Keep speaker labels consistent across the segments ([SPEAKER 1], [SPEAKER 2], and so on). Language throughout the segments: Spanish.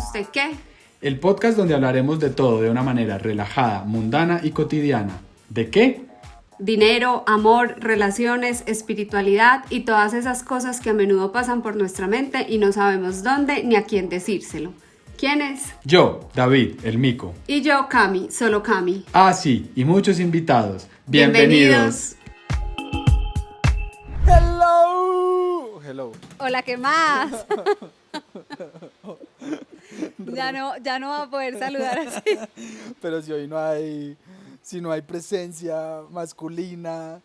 [SPEAKER 1] ¿Usted qué?
[SPEAKER 2] El podcast donde hablaremos de todo de una manera relajada, mundana y cotidiana. ¿De qué?
[SPEAKER 1] Dinero, amor, relaciones, espiritualidad y todas esas cosas que a menudo pasan por nuestra mente y no sabemos dónde ni a quién decírselo. ¿Quién es?
[SPEAKER 2] Yo, David, el mico.
[SPEAKER 1] Y yo, Cami, solo Cami.
[SPEAKER 2] Ah, sí, y muchos invitados. Bienvenidos.
[SPEAKER 3] Hello.
[SPEAKER 1] Hola, ¿qué más? Ya no va a poder saludar así.
[SPEAKER 3] Pero si hoy no hay presencia masculina.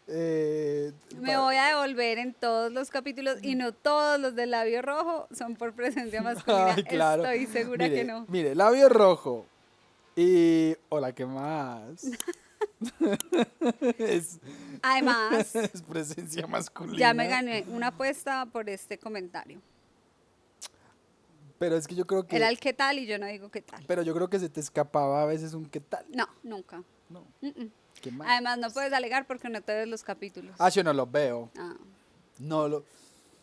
[SPEAKER 1] Me voy a devolver en todos los capítulos y no todos los del labio rojo son por presencia masculina.
[SPEAKER 3] Ay, claro.
[SPEAKER 1] Estoy segura
[SPEAKER 3] Mire,
[SPEAKER 1] que no.
[SPEAKER 3] Mire, labio rojo. Y. Hola, ¿qué más?
[SPEAKER 1] Además,
[SPEAKER 3] Es presencia masculina.
[SPEAKER 1] ya me gané una apuesta por este comentario.
[SPEAKER 3] Pero es que yo creo que.
[SPEAKER 1] Era el qué tal y yo no digo qué tal.
[SPEAKER 3] Pero yo creo que se te escapaba a veces un qué tal.
[SPEAKER 1] No, nunca.
[SPEAKER 3] No.
[SPEAKER 1] Mm-mm.
[SPEAKER 3] ¿Qué más?
[SPEAKER 1] Además, no puedes alegar porque no te ves los capítulos.
[SPEAKER 3] Yo no los veo.
[SPEAKER 1] Ah,
[SPEAKER 3] No lo.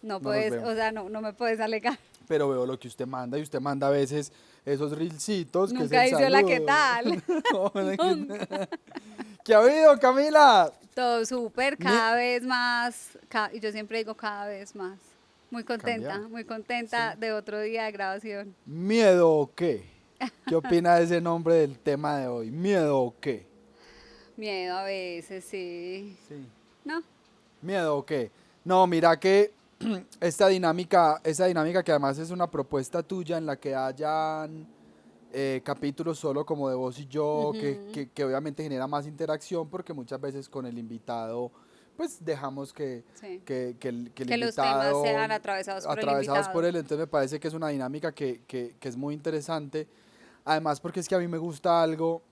[SPEAKER 1] no
[SPEAKER 3] los
[SPEAKER 1] puedes,
[SPEAKER 3] veo.
[SPEAKER 1] o sea, no me puedes alegar.
[SPEAKER 3] Pero veo lo que usted manda y usted manda a veces esos reelcitos. Que
[SPEAKER 1] Nunca
[SPEAKER 3] es el
[SPEAKER 1] hizo la
[SPEAKER 3] saludo.
[SPEAKER 1] qué tal.
[SPEAKER 3] Hola, ¿qué tal? ¿Qué ha habido, Camila?
[SPEAKER 1] Todo súper, cada vez más. Y yo siempre digo cada vez más. Muy contenta de otro día de grabación.
[SPEAKER 3] ¿Miedo o qué? ¿Qué opina de ese nombre del tema de hoy? ¿Miedo o qué?
[SPEAKER 1] Miedo a veces, sí.
[SPEAKER 3] Sí.
[SPEAKER 1] ¿No?
[SPEAKER 3] ¿Miedo o qué? No, mira que esa dinámica que además es una propuesta tuya en la que hayan capítulos solo como de vos y yo, que obviamente genera más interacción porque muchas veces con el invitado pues dejamos que
[SPEAKER 1] Sí.
[SPEAKER 3] el
[SPEAKER 1] Que los
[SPEAKER 3] invitado
[SPEAKER 1] temas sean atravesados por el invitado.
[SPEAKER 3] por él, entonces me parece que es una dinámica que es muy interesante, además porque es que a mí me gusta algo,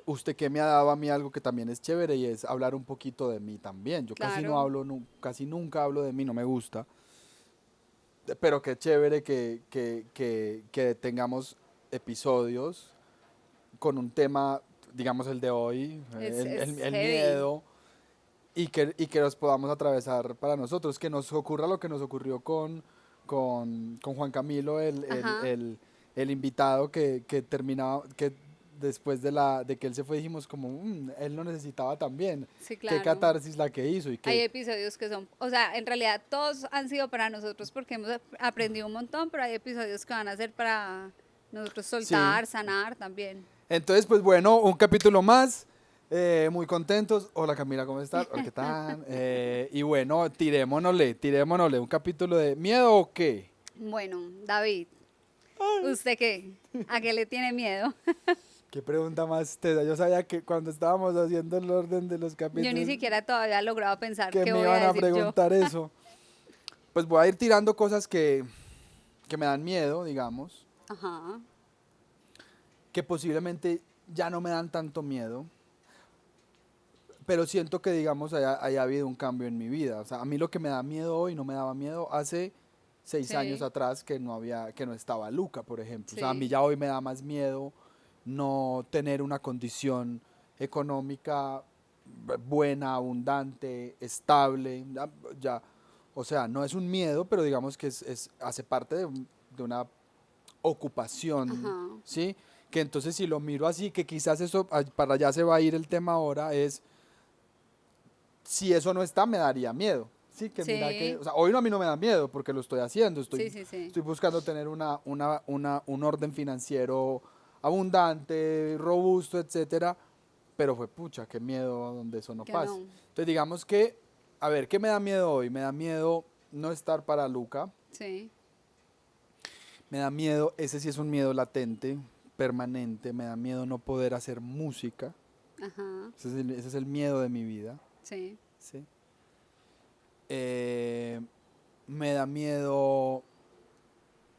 [SPEAKER 3] usted que me ha dado a mí algo que también es chévere y es hablar un poquito de mí también, yo casi no
[SPEAKER 1] Claro.
[SPEAKER 3] hablo, casi nunca hablo de mí, no me gusta, pero qué chévere que tengamos episodios con un tema, digamos el de hoy, el
[SPEAKER 1] heavy.
[SPEAKER 3] miedo, y que los podamos atravesar para nosotros, que nos ocurra lo que nos ocurrió con Juan Camilo,
[SPEAKER 1] Ajá.
[SPEAKER 3] el invitado que terminaba, que después de que él se fue dijimos como, él lo necesitaba también,
[SPEAKER 1] Sí,
[SPEAKER 3] qué
[SPEAKER 1] claro.
[SPEAKER 3] catarsis la que hizo. Y
[SPEAKER 1] Hay
[SPEAKER 3] que,
[SPEAKER 1] episodios que son, o sea, en realidad todos han sido para nosotros porque hemos aprendido un montón, pero hay episodios que van a ser para nosotros soltar, sanar también.
[SPEAKER 3] entonces, pues bueno, un capítulo más. Muy contentos. Hola Camila, ¿cómo estás? Hola, ¿qué tal? Y bueno, tirémonosle. Un capítulo de ¿miedo o qué?
[SPEAKER 1] Bueno, David, ¿usted qué? ¿A qué le tiene miedo?
[SPEAKER 3] Qué pregunta más tesa. Yo sabía que cuando estábamos haciendo el orden de los capítulos
[SPEAKER 1] Yo ni siquiera todavía he logrado pensar
[SPEAKER 3] que
[SPEAKER 1] qué
[SPEAKER 3] me
[SPEAKER 1] voy
[SPEAKER 3] iban
[SPEAKER 1] a
[SPEAKER 3] a
[SPEAKER 1] decir yo.
[SPEAKER 3] preguntar eso. Pues voy a ir tirando cosas que me dan miedo, digamos,
[SPEAKER 1] Ajá,
[SPEAKER 3] que posiblemente ya no me dan tanto miedo, pero siento que, digamos, haya habido un cambio en mi vida. O sea, a mí lo que me da miedo hoy no me daba miedo hace 6
[SPEAKER 1] Sí.
[SPEAKER 3] años atrás que no estaba Luca, por ejemplo. O sea, a
[SPEAKER 1] Sí.
[SPEAKER 3] mí ya hoy me da más miedo no tener una condición económica buena, abundante, estable. O sea, no es un miedo, pero digamos que hace parte de una ocupación,
[SPEAKER 1] Ajá.
[SPEAKER 3] ¿sí? Que entonces si lo miro así, que quizás eso, para allá se va a ir el tema ahora, es si eso no está, me daría miedo. Sí, que
[SPEAKER 1] Sí.
[SPEAKER 3] mira que, o sea, hoy no, a mí no me da miedo porque lo estoy haciendo,
[SPEAKER 1] Sí.
[SPEAKER 3] estoy buscando tener un orden financiero abundante, robusto, etcétera, pero fue pucha, qué miedo donde eso no
[SPEAKER 1] Que
[SPEAKER 3] pase.
[SPEAKER 1] no.
[SPEAKER 3] Entonces digamos que, a ver, ¿qué me da miedo hoy? Me da miedo no estar para Luca,
[SPEAKER 1] Sí.
[SPEAKER 3] me da miedo, ese sí es un miedo latente, permanente, me da miedo no poder hacer música,
[SPEAKER 1] Ajá.
[SPEAKER 3] ese es el miedo de mi vida,
[SPEAKER 1] Sí.
[SPEAKER 3] ¿sí? Me da miedo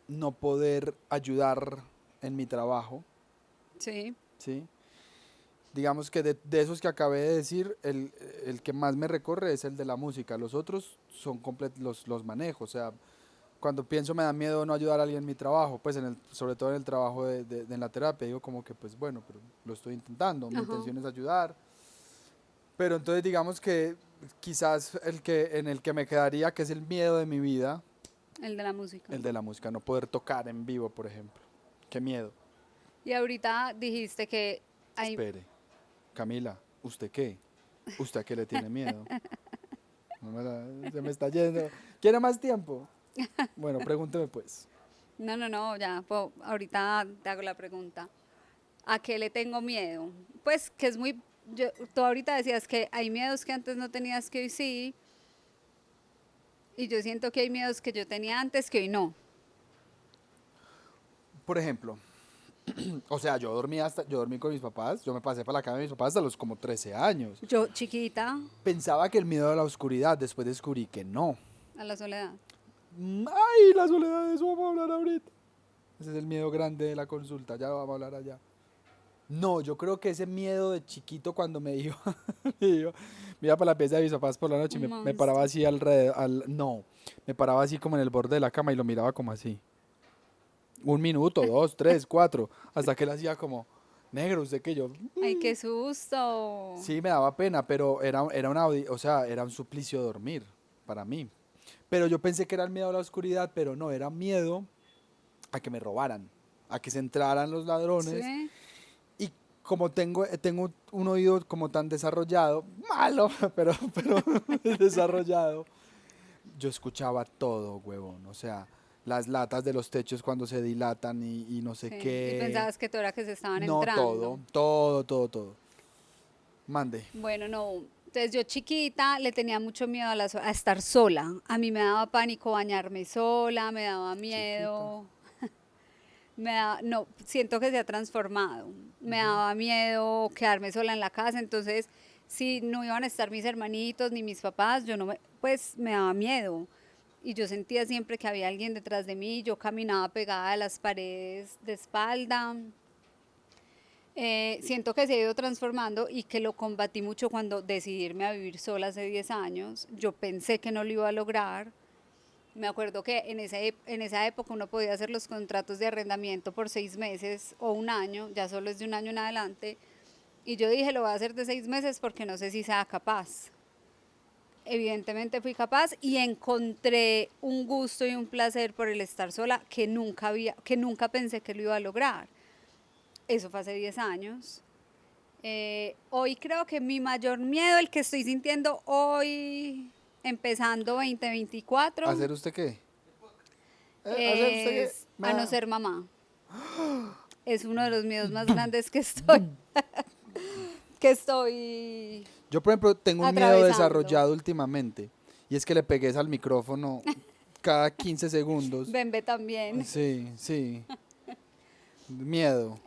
[SPEAKER 3] no poder ayudar en mi trabajo,
[SPEAKER 1] Sí.
[SPEAKER 3] ¿sí? Digamos que de esos que acabé de decir, el que más me recorre es el de la música. Los otros son los manejo. O sea, cuando pienso me da miedo no ayudar a alguien en mi trabajo, pues sobre todo en el trabajo en la terapia, digo como que pues bueno, pero lo estoy intentando, mi
[SPEAKER 1] Ajá.
[SPEAKER 3] intención es ayudar. Pero entonces digamos que quizás en el que me quedaría, que es el miedo de mi vida,
[SPEAKER 1] El de la música.
[SPEAKER 3] El de la música, no poder tocar en vivo, por ejemplo. Qué miedo.
[SPEAKER 1] Y ahorita dijiste que hay...
[SPEAKER 3] Espere. Camila, ¿usted qué? ¿Usted a qué le tiene miedo? Se me está yendo. ¿Quiere más tiempo? Bueno, pregúnteme pues.
[SPEAKER 1] No, ya, ahorita te hago la pregunta. ¿A qué le tengo miedo? Pues que es muy... tú ahorita decías que hay miedos que antes no tenías que hoy sí, y yo siento que hay miedos que yo tenía antes que hoy no.
[SPEAKER 3] Por ejemplo, o sea, yo dormí con mis papás, yo me pasé para la cama de mis papás hasta los como 13 años.
[SPEAKER 1] Yo, chiquita,
[SPEAKER 3] Pensaba que el miedo a la oscuridad, después descubrí que no.
[SPEAKER 1] a la soledad.
[SPEAKER 3] Ay, la soledad, de eso vamos a hablar ahorita. Ese es el miedo grande de la consulta, ya vamos a hablar allá. No, yo creo que ese miedo de chiquito cuando me iba para la pieza de mis papás por la noche y
[SPEAKER 1] Un
[SPEAKER 3] me paraba
[SPEAKER 1] monstruo.
[SPEAKER 3] así alrededor, me paraba así como en el borde de la cama y lo miraba como así. 1 minuto, 2, 3, 4, hasta que él hacía como, negro, usted que yo.
[SPEAKER 1] Ay, qué susto.
[SPEAKER 3] Sí, me daba pena, pero o sea, era un suplicio dormir para mí. Pero yo pensé que era el miedo a la oscuridad, pero no, era miedo a que me robaran, a que se entraran los ladrones.
[SPEAKER 1] ¿Sí?
[SPEAKER 3] Y como tengo un oído como tan desarrollado, malo, pero desarrollado, yo escuchaba todo, huevón. O sea, las latas de los techos cuando se dilatan y no sé
[SPEAKER 1] Sí.
[SPEAKER 3] qué.
[SPEAKER 1] Y pensabas que tú era que se estaban
[SPEAKER 3] No,
[SPEAKER 1] entrando.
[SPEAKER 3] todo. Mande.
[SPEAKER 1] Bueno, no. Entonces yo chiquita le tenía mucho miedo a estar sola. A mí me daba pánico bañarme sola, me daba miedo. No, siento que se ha transformado. Me daba miedo quedarme sola en la casa, entonces si no iban a estar mis hermanitos ni mis papás, pues me daba miedo. Y yo sentía siempre que había alguien detrás de mí, yo caminaba pegada a las paredes de espalda. Siento que se ha ido transformando y que lo combatí mucho cuando decidí irme a vivir sola hace 10 años. Yo pensé que no lo iba a lograr. Me acuerdo que en esa época uno podía hacer los contratos de arrendamiento por 6 meses o un año, ya solo es de un año en adelante. Y yo dije, lo voy a hacer de 6 meses porque no sé si sea capaz. Evidentemente fui capaz y encontré un gusto y un placer por el estar sola que nunca pensé que lo iba a lograr. Eso fue hace 10 años. Hoy creo que mi mayor miedo, el que estoy sintiendo hoy, empezando 2024,
[SPEAKER 3] ¿Hacer usted qué? ¿Hacer usted qué?
[SPEAKER 1] es a no ser mamá. Es uno de los miedos más grandes que estoy
[SPEAKER 3] Yo, por ejemplo, tengo un miedo
[SPEAKER 1] atravesando.
[SPEAKER 3] desarrollado últimamente. Y es que le pegues al micrófono cada 15 segundos.
[SPEAKER 1] Bembe también.
[SPEAKER 3] Sí. Miedo.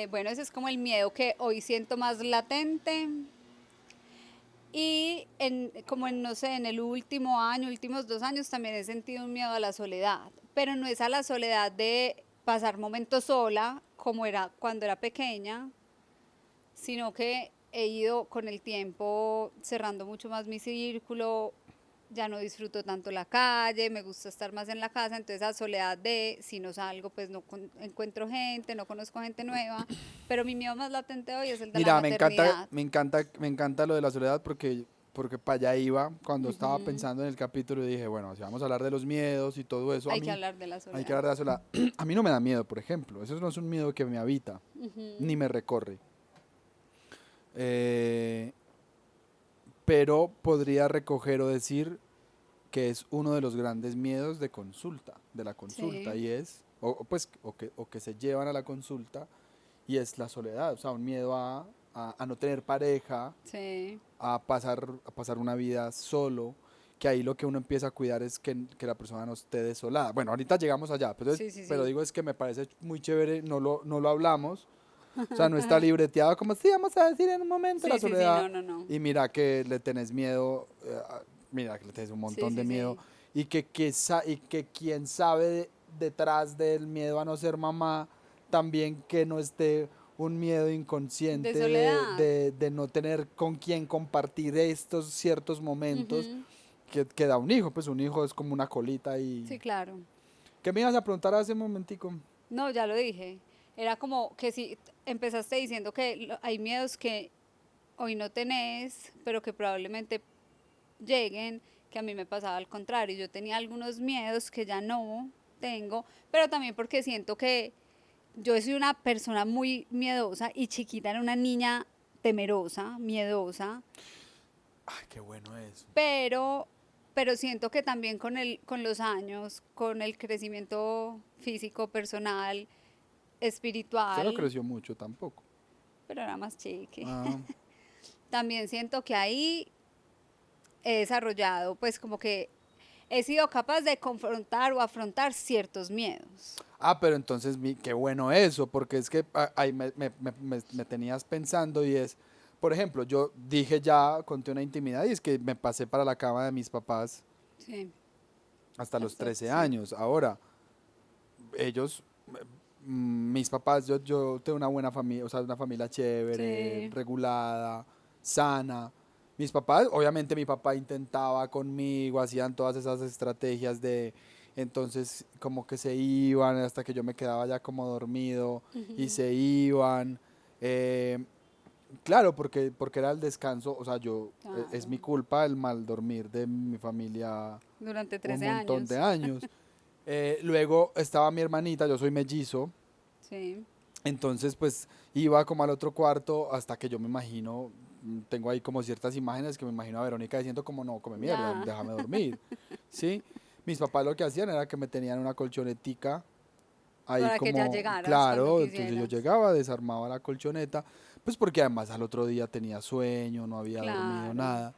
[SPEAKER 1] Bueno, ese es como el miedo que hoy siento más latente. Y no sé, en el último año, últimos 2 años, también he sentido un miedo a la soledad. Pero no es a la soledad de pasar momentos sola, como era cuando era pequeña, sino que he ido con el tiempo cerrando mucho más mi círculo, ya no disfruto tanto la calle, me gusta estar más en la casa, entonces la soledad de si no salgo, pues no encuentro gente, no conozco gente nueva, pero mi miedo más latente hoy es el de
[SPEAKER 3] Mira,
[SPEAKER 1] la maternidad.
[SPEAKER 3] me encanta lo de la soledad porque para allá iba cuando estaba pensando en el capítulo y dije, bueno, si vamos a hablar de los miedos y todo eso,
[SPEAKER 1] Hay que hablar de la soledad.
[SPEAKER 3] hay que hablar de la soledad. A mí no me da miedo, por ejemplo, eso no es un miedo que me habita, ni me recorre. Pero podría recoger o decir que es uno de los grandes miedos de la consulta,
[SPEAKER 1] Sí.
[SPEAKER 3] y es, o que se llevan a la consulta, y es la soledad, o sea, un miedo a no tener pareja,
[SPEAKER 1] Sí,
[SPEAKER 3] a pasar una vida solo, que ahí lo que uno empieza a cuidar es que la persona no esté desolada. Bueno, ahorita llegamos allá, pero,
[SPEAKER 1] sí.
[SPEAKER 3] pero digo es que me parece muy chévere, no lo hablamos, o sea, no está libreteado como sí, vamos a decir en un momento la
[SPEAKER 1] sí,
[SPEAKER 3] soledad.
[SPEAKER 1] no.
[SPEAKER 3] Y mira que le tenés miedo, mira que le tenés un montón de miedo. Y que quien sabe detrás del miedo a no ser mamá, también que no esté un miedo inconsciente
[SPEAKER 1] De soledad.
[SPEAKER 3] de no tener con quién compartir estos ciertos momentos
[SPEAKER 1] Ujú.
[SPEAKER 3] que da un hijo. Pues un hijo es como una colita y...
[SPEAKER 1] Sí, claro.
[SPEAKER 3] ¿Qué me ibas a preguntar hace un momentico?
[SPEAKER 1] No, ya lo dije. Era como que si empezaste diciendo que hay miedos que hoy no tenés, pero que probablemente lleguen, que a mí me pasaba al contrario. Yo tenía algunos miedos que ya no tengo, pero también porque siento que yo soy una persona muy miedosa y chiquita era una niña temerosa, miedosa,
[SPEAKER 3] Ay, qué bueno eso.
[SPEAKER 1] pero, pero siento que también con los años, con el crecimiento físico, personal,
[SPEAKER 3] Usted no
[SPEAKER 1] espiritual,
[SPEAKER 3] creció mucho tampoco.
[SPEAKER 1] pero era más chique.
[SPEAKER 3] Ah,
[SPEAKER 1] También siento que ahí he desarrollado, pues como que he sido capaz de confrontar o afrontar ciertos miedos.
[SPEAKER 3] pero entonces qué bueno eso, porque es que ahí me tenías pensando y es, por ejemplo, yo dije ya, conté una intimidad y es que me pasé para la cama de mis papás
[SPEAKER 1] Sí,
[SPEAKER 3] hasta los
[SPEAKER 1] hasta,
[SPEAKER 3] 13
[SPEAKER 1] sí,
[SPEAKER 3] años. Ahora, ellos, mis papás, yo tengo una buena familia, o sea, una familia chévere,
[SPEAKER 1] sí.
[SPEAKER 3] regulada, sana. Mis papás, obviamente mi papá intentaba conmigo, hacían todas esas estrategias de, entonces como que se iban hasta que yo me quedaba ya como dormido y
[SPEAKER 1] Ujú,
[SPEAKER 3] se iban. eh, claro, porque era el descanso, o sea, es mi
[SPEAKER 1] claro.
[SPEAKER 3] culpa el mal dormir de mi familia
[SPEAKER 1] Durante
[SPEAKER 3] un
[SPEAKER 1] 13
[SPEAKER 3] montón de
[SPEAKER 1] años.
[SPEAKER 3] años. Luego estaba mi hermanita, yo soy mellizo,
[SPEAKER 1] Sí,
[SPEAKER 3] entonces pues iba como al otro cuarto hasta que yo me imagino, tengo ahí como ciertas imágenes que me imagino a Verónica diciendo como no, come mierda,
[SPEAKER 1] ya.
[SPEAKER 3] déjame dormir, ¿sí? Mis papás lo que hacían era que me tenían una colchonetica ahí
[SPEAKER 1] Para que ya
[SPEAKER 3] como,
[SPEAKER 1] llegaras cuando
[SPEAKER 3] claro, entonces yo
[SPEAKER 1] quisieras.
[SPEAKER 3] llegaba, desarmaba la colchoneta, pues porque además al otro día tenía sueño, no había dormido
[SPEAKER 1] Claro.
[SPEAKER 3] nada.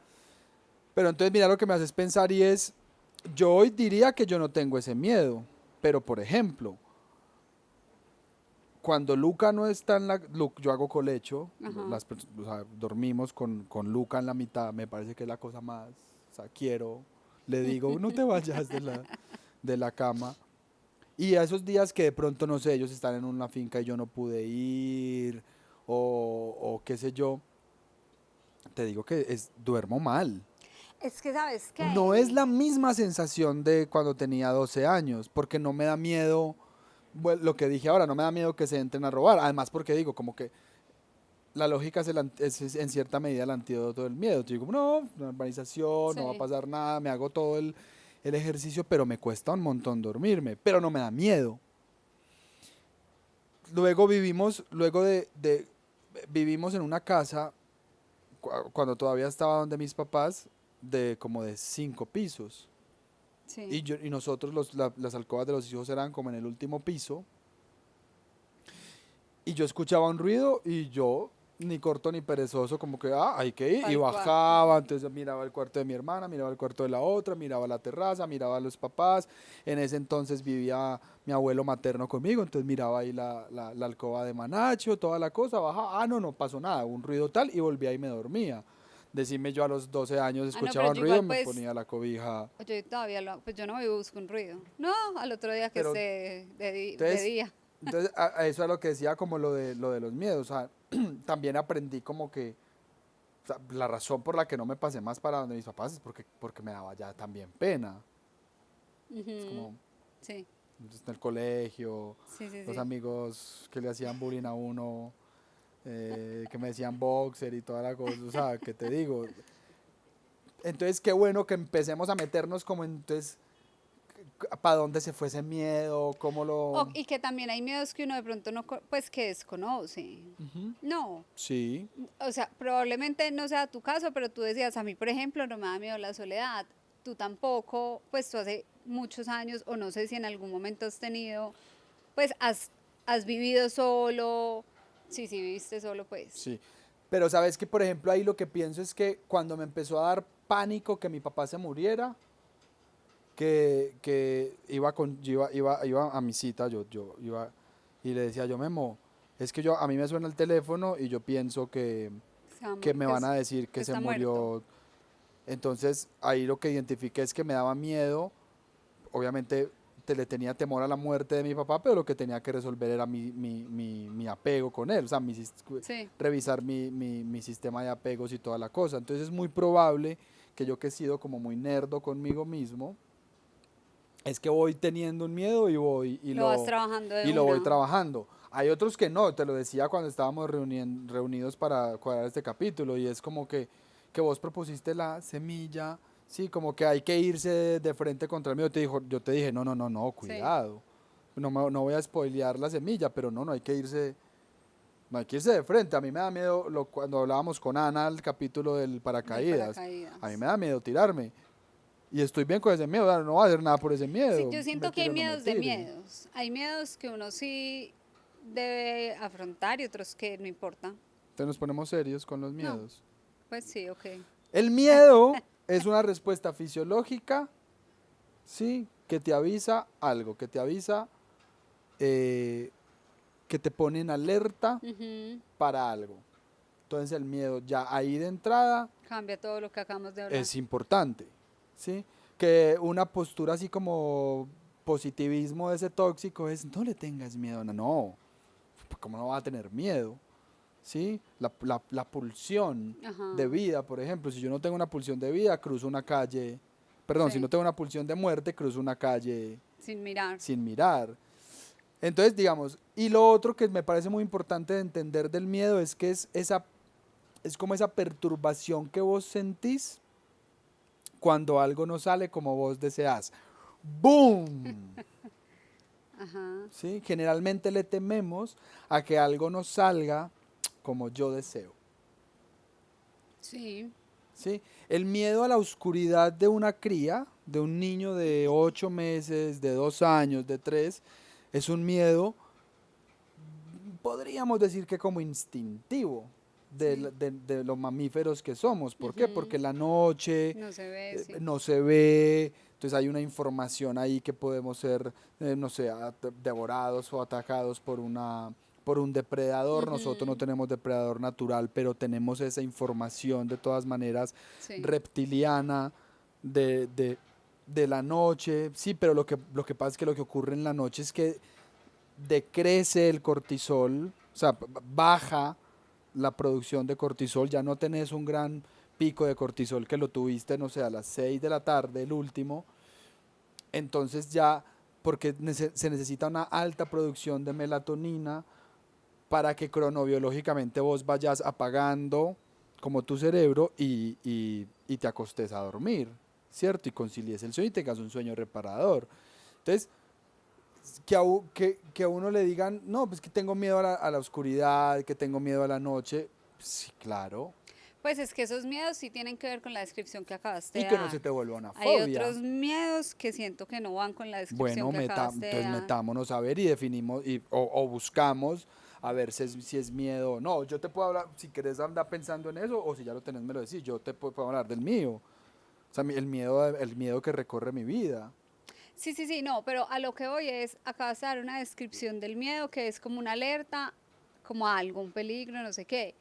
[SPEAKER 3] Pero entonces mira lo que me haces pensar y es, yo hoy diría que yo no tengo ese miedo, pero por ejemplo, cuando Luca no está en yo hago colecho,
[SPEAKER 1] Ajá.
[SPEAKER 3] o sea, dormimos con Luca en la mitad, me parece que es la cosa más, o sea, le digo, no te vayas de la cama. Y a esos días que de pronto, no sé, ellos están en una finca y yo no pude ir, o qué sé yo, te digo que duermo mal.
[SPEAKER 1] Es que, ¿sabes
[SPEAKER 3] No
[SPEAKER 1] qué?
[SPEAKER 3] es la misma sensación de cuando tenía 12 años, porque no me da miedo, bueno, lo que dije ahora, no me da miedo que se entren a robar. Además, porque digo, como que la lógica es en cierta medida el antídoto del miedo. Yo digo, no, normalización, no va a
[SPEAKER 1] Sí.
[SPEAKER 3] pasar nada, me hago todo el ejercicio, pero me cuesta un montón dormirme, pero no me da miedo. Vivimos en una casa, cuando todavía estaba donde mis papás, de como de 5 pisos.
[SPEAKER 1] Sí.
[SPEAKER 3] Y nosotros, las alcobas de los hijos eran como en el último piso. Y yo escuchaba un ruido y yo, ni corto ni perezoso, como que, hay que ir. Y
[SPEAKER 1] Al cuarto.
[SPEAKER 3] bajaba, entonces miraba el cuarto de mi hermana, miraba el cuarto de la otra, miraba la terraza, miraba a los papás. En ese entonces vivía mi abuelo materno conmigo, entonces miraba ahí la alcoba de Manacho, toda la cosa, bajaba. No, no pasó nada, un ruido tal y volvía y me dormía. Decime, yo a los 12 años
[SPEAKER 1] Ah, no, pero
[SPEAKER 3] escuchaba un
[SPEAKER 1] yo
[SPEAKER 3] ruido,
[SPEAKER 1] igual
[SPEAKER 3] me
[SPEAKER 1] pues,
[SPEAKER 3] ponía la cobija.
[SPEAKER 1] yo todavía pues yo no me busco un ruido. No, al otro día que
[SPEAKER 3] Pero
[SPEAKER 1] esté de
[SPEAKER 3] entonces,
[SPEAKER 1] día.
[SPEAKER 3] entonces a eso es lo que decía como lo de los miedos. O sea, también aprendí como que o sea, la razón por la que no me pasé más para donde mis papás es porque me daba ya también pena. Es
[SPEAKER 1] Ujú,
[SPEAKER 3] como
[SPEAKER 1] sí,
[SPEAKER 3] entonces, en el colegio,
[SPEAKER 1] sí, sí,
[SPEAKER 3] los
[SPEAKER 1] sí.
[SPEAKER 3] amigos que le hacían bullying a uno, que me decían boxer y toda la cosa. O sea, ¿qué te digo? Entonces, qué bueno que empecemos a meternos como entonces, ¿para dónde se fue ese miedo? ¿Cómo lo...?
[SPEAKER 1] Y que también hay miedos que uno de pronto no, pues que desconoce.
[SPEAKER 3] Ujú.
[SPEAKER 1] No,
[SPEAKER 3] Sí,
[SPEAKER 1] o sea, probablemente no sea tu caso, pero tú decías, a mí, por ejemplo, no me da miedo la soledad. Tú tampoco, pues tú hace muchos años, o no sé si en algún momento has tenido, pues has vivido solo. Sí, sí, viviste solo, pues.
[SPEAKER 3] sí. Pero sabes que, por ejemplo, ahí lo que pienso es que cuando me empezó a dar pánico que mi papá se muriera, que iba a mi cita, yo iba y le decía yo, Memo, es que a mí me suena el teléfono y yo pienso que me van a decir
[SPEAKER 1] Que
[SPEAKER 3] que se
[SPEAKER 1] está muerto.
[SPEAKER 3] murió. Entonces ahí lo que identifiqué es que me daba miedo, obviamente le tenía temor a la muerte de mi papá, pero lo que tenía que resolver era mi apego con él, o sea,
[SPEAKER 1] Sí.
[SPEAKER 3] revisar mi sistema de apegos y toda la cosa. Entonces es muy probable que yo que he sido como muy nerdo conmigo mismo, es que voy teniendo un miedo y voy y
[SPEAKER 1] Lo vas
[SPEAKER 3] lo,
[SPEAKER 1] trabajando de
[SPEAKER 3] y lo voy
[SPEAKER 1] una.
[SPEAKER 3] trabajando. Hay otros que no, te lo decía cuando estábamos reunidos para cuadrar este capítulo, y es como que vos propusiste la semilla Sí, como que hay que irse de frente contra el miedo. Yo te dije, no, no, no, no,
[SPEAKER 1] Sí.
[SPEAKER 3] cuidado. No voy a spoilear la semilla, pero no, no hay que irse de frente. A mí me da miedo cuando hablábamos con Ana el capítulo del
[SPEAKER 1] Del
[SPEAKER 3] paracaídas. A mí
[SPEAKER 1] paracaídas.
[SPEAKER 3] me da miedo tirarme. Y estoy bien con ese miedo, o sea, no voy a hacer nada por ese
[SPEAKER 1] Sí,
[SPEAKER 3] miedo.
[SPEAKER 1] yo
[SPEAKER 3] Me
[SPEAKER 1] siento que hay
[SPEAKER 3] tire o no me
[SPEAKER 1] miedos de
[SPEAKER 3] tire.
[SPEAKER 1] miedos. Hay miedos que uno sí debe afrontar y otros que no importa.
[SPEAKER 3] Entonces nos ponemos serios con los
[SPEAKER 1] No,
[SPEAKER 3] miedos.
[SPEAKER 1] pues sí, ok.
[SPEAKER 3] El miedo es una respuesta fisiológica, sí, que te avisa algo, que te avisa, eh, que te pone en alerta
[SPEAKER 1] Ujú.
[SPEAKER 3] para algo. Entonces el miedo ya ahí de entrada
[SPEAKER 1] Cambia todo lo que acabamos de hablar.
[SPEAKER 3] es importante, ¿sí? Que una postura así como positivismo de ese tóxico es no le tengas miedo, no, no, ¿cómo no va a tener miedo? ¿Sí? La pulsión
[SPEAKER 1] Ajá,
[SPEAKER 3] de vida, por ejemplo, si yo no tengo una pulsión de vida, cruzo una calle, perdón, si no
[SPEAKER 1] sí,
[SPEAKER 3] tengo una pulsión de muerte, cruzo una calle
[SPEAKER 1] sin mirar.
[SPEAKER 3] sin mirar. Entonces, digamos, y lo otro que me parece muy importante de entender del miedo es que es como esa perturbación que vos sentís cuando algo no sale como vos deseas. ¡Boom!
[SPEAKER 1] Ajá,
[SPEAKER 3] ¿Sí? Generalmente le tememos a que algo no salga como yo deseo.
[SPEAKER 1] sí.
[SPEAKER 3] ¿Sí? El miedo a la oscuridad de una cría, de un niño de 8 meses, de 2 años, de 3, es un miedo, podríamos decir que como instintivo
[SPEAKER 1] Sí.
[SPEAKER 3] de los mamíferos que somos. ¿Por qué?
[SPEAKER 1] Ujú.
[SPEAKER 3] Porque la noche
[SPEAKER 1] No se ve, sí.
[SPEAKER 3] no se ve, entonces hay una información ahí que podemos ser, no sé, devorados o atacados por un depredador. Nosotros no
[SPEAKER 1] Ujú.
[SPEAKER 3] tenemos depredador natural, pero tenemos esa información de todas maneras
[SPEAKER 1] Sí.
[SPEAKER 3] reptiliana de la noche. Sí, pero lo que pasa es que lo que ocurre en la noche es que decrece el cortisol, o sea, baja la producción de cortisol, ya no tenés un gran pico de cortisol que lo tuviste, no sé, a las 6 de la tarde, el último, entonces ya, porque se necesita una alta producción de melatonina para que cronobiológicamente vos vayas apagando como tu cerebro y te acostes a dormir, ¿cierto? Y concilies el sueño y tengas un sueño reparador. Entonces, que a uno le digan, no, pues que tengo miedo a la oscuridad, que tengo miedo a la noche, sí, claro.
[SPEAKER 1] Pues es que esos miedos sí tienen que ver con la descripción que acabaste
[SPEAKER 3] Y
[SPEAKER 1] de
[SPEAKER 3] que no se
[SPEAKER 1] dar.
[SPEAKER 3] te vuelva una
[SPEAKER 1] Hay
[SPEAKER 3] fobia.
[SPEAKER 1] otros miedos que siento que no van con la descripción
[SPEAKER 3] Bueno,
[SPEAKER 1] que acabaste de
[SPEAKER 3] entonces
[SPEAKER 1] dar.
[SPEAKER 3] metámonos a ver y definimos o buscamos a ver si es miedo o no. Yo te puedo hablar, si querés andar pensando en eso o si ya lo tenés me lo decís, yo te puedo hablar del mío. O sea, el miedo que recorre mi vida.
[SPEAKER 1] Sí, sí, sí, no, pero a lo que voy es, acabaste de dar una descripción del miedo que es como una alerta, como a algún peligro, no sé qué.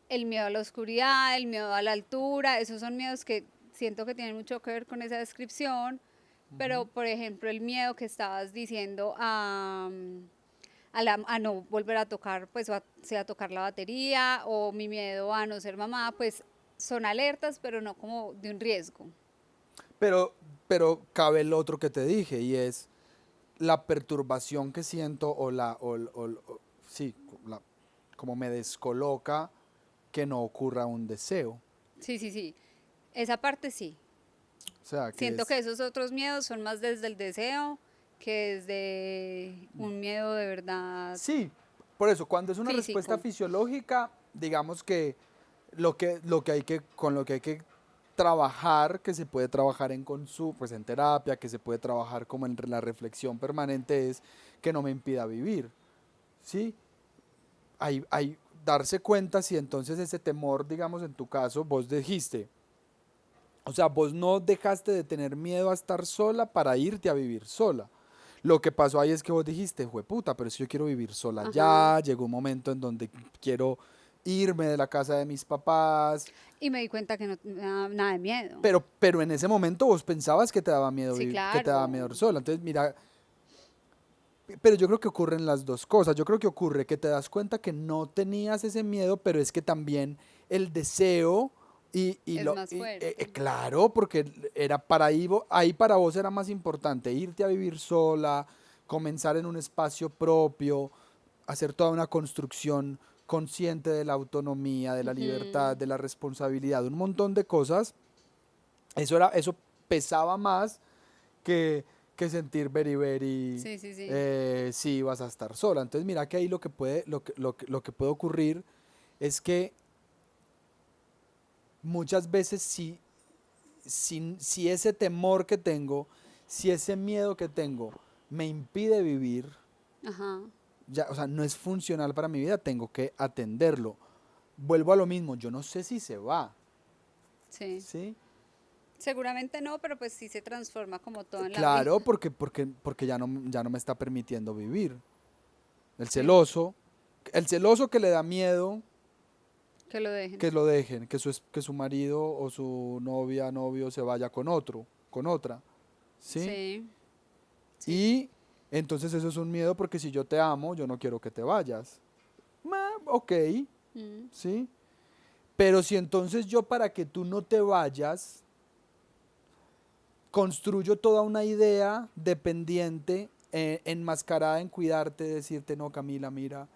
[SPEAKER 1] El miedo a la oscuridad, el miedo a la altura, esos son miedos que siento que tienen mucho que ver con esa descripción, pero por ejemplo el miedo que estabas diciendo a no volver a tocar, pues o sea, a tocar la batería o mi miedo a no ser mamá, pues son alertas, pero no como de un riesgo.
[SPEAKER 3] Pero, pero cabe el otro que te dije y es la perturbación que siento sí, como me descoloca que no ocurra un deseo.
[SPEAKER 1] Sí, sí, sí, esa parte sí.
[SPEAKER 3] O sea, que
[SPEAKER 1] Siento que
[SPEAKER 3] es,
[SPEAKER 1] esos otros miedos son más desde el deseo que desde un miedo de verdad
[SPEAKER 3] sí, por eso, cuando es una respuesta
[SPEAKER 1] físico.
[SPEAKER 3] fisiológica, digamos que con lo que hay que trabajar, que se puede trabajar pues en terapia, que se puede trabajar como en la reflexión permanente, es que no me impida vivir, ¿sí? Hay darse cuenta si entonces ese temor, digamos en tu caso, vos dijiste, o sea, vos no dejaste de tener miedo a estar sola para irte a vivir sola. Lo que pasó ahí es que vos dijiste, jueputa, pero si yo quiero vivir sola
[SPEAKER 1] Ajá.
[SPEAKER 3] ya, llegó un momento en donde quiero irme de la casa de mis papás,
[SPEAKER 1] Y me di cuenta que no me daba nada de miedo.
[SPEAKER 3] pero en ese momento vos pensabas que te daba miedo,
[SPEAKER 1] Sí,
[SPEAKER 3] que te daba
[SPEAKER 1] claro.
[SPEAKER 3] miedo ir sola. Entonces, mira, pero yo creo que ocurren las dos cosas. Yo creo que ocurre que te das cuenta que no tenías ese miedo, pero es que también el deseo
[SPEAKER 1] Es más fuerte.
[SPEAKER 3] claro, porque era para ahí para vos era más importante irte a vivir sola, comenzar en un espacio propio, hacer toda una construcción consciente de la autonomía, de la libertad,
[SPEAKER 1] Ujú.
[SPEAKER 3] de la responsabilidad, un montón de cosas Eso pesaba más que sentir very,
[SPEAKER 1] Sí, sí, sí.
[SPEAKER 3] sí vas a estar sola. Entonces mira que ahí lo que puede ocurrir es que muchas veces si ese temor que tengo, si ese miedo que tengo me impide vivir,
[SPEAKER 1] Ajá.
[SPEAKER 3] ya, o sea, no es funcional para mi vida, tengo que atenderlo. Vuelvo a lo mismo, yo no sé si se va,
[SPEAKER 1] Sí.
[SPEAKER 3] ¿sí?
[SPEAKER 1] Seguramente no, pero pues sí se transforma como todo en la vida.
[SPEAKER 3] Claro, porque ya no me está permitiendo vivir. El
[SPEAKER 1] Sí,
[SPEAKER 3] celoso, el celoso que le da miedo
[SPEAKER 1] que lo dejen.
[SPEAKER 3] que lo dejen, que su marido o su novia, novio se vaya con otro, con otra, ¿sí?
[SPEAKER 1] Sí, sí.
[SPEAKER 3] Y entonces eso es un miedo porque si yo te amo, yo no quiero que te vayas. Ok,
[SPEAKER 1] Mm,
[SPEAKER 3] ¿sí? Pero si entonces yo para que tú no te vayas, construyo toda una idea dependiente, enmascarada en cuidarte, decirte, no, Camila, mira,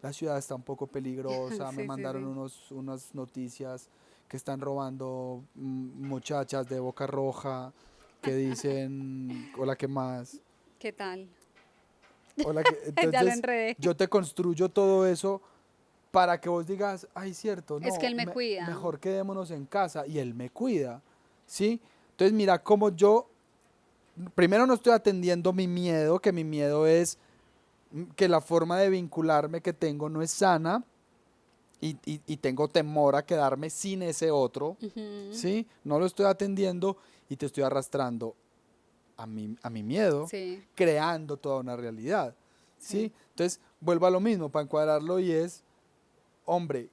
[SPEAKER 3] la ciudad está un poco peligrosa, me
[SPEAKER 1] sí, sí,
[SPEAKER 3] mandaron
[SPEAKER 1] sí.
[SPEAKER 3] unas noticias que están robando muchachas de Boca Roja que dicen, hola, ¿qué más?
[SPEAKER 1] ¿Qué tal?
[SPEAKER 3] Hola, ¿qué?
[SPEAKER 1] Ya lo
[SPEAKER 3] Entonces
[SPEAKER 1] enredé.
[SPEAKER 3] yo te construyo todo eso para que vos digas, ay, cierto,
[SPEAKER 1] Es que
[SPEAKER 3] no,
[SPEAKER 1] él me cuida.
[SPEAKER 3] mejor quedémonos en casa y él me cuida, ¿sí? Entonces mira cómo yo, primero no estoy atendiendo mi miedo, que mi miedo es que la forma de vincularme que tengo no es sana y tengo temor a quedarme sin ese otro,
[SPEAKER 1] Ujú,
[SPEAKER 3] ¿sí? No lo estoy atendiendo y te estoy arrastrando a mi miedo,
[SPEAKER 1] sí,
[SPEAKER 3] creando toda una realidad,
[SPEAKER 1] sí.
[SPEAKER 3] ¿sí? Entonces, vuelvo a lo mismo, para encuadrarlo y es, hombre,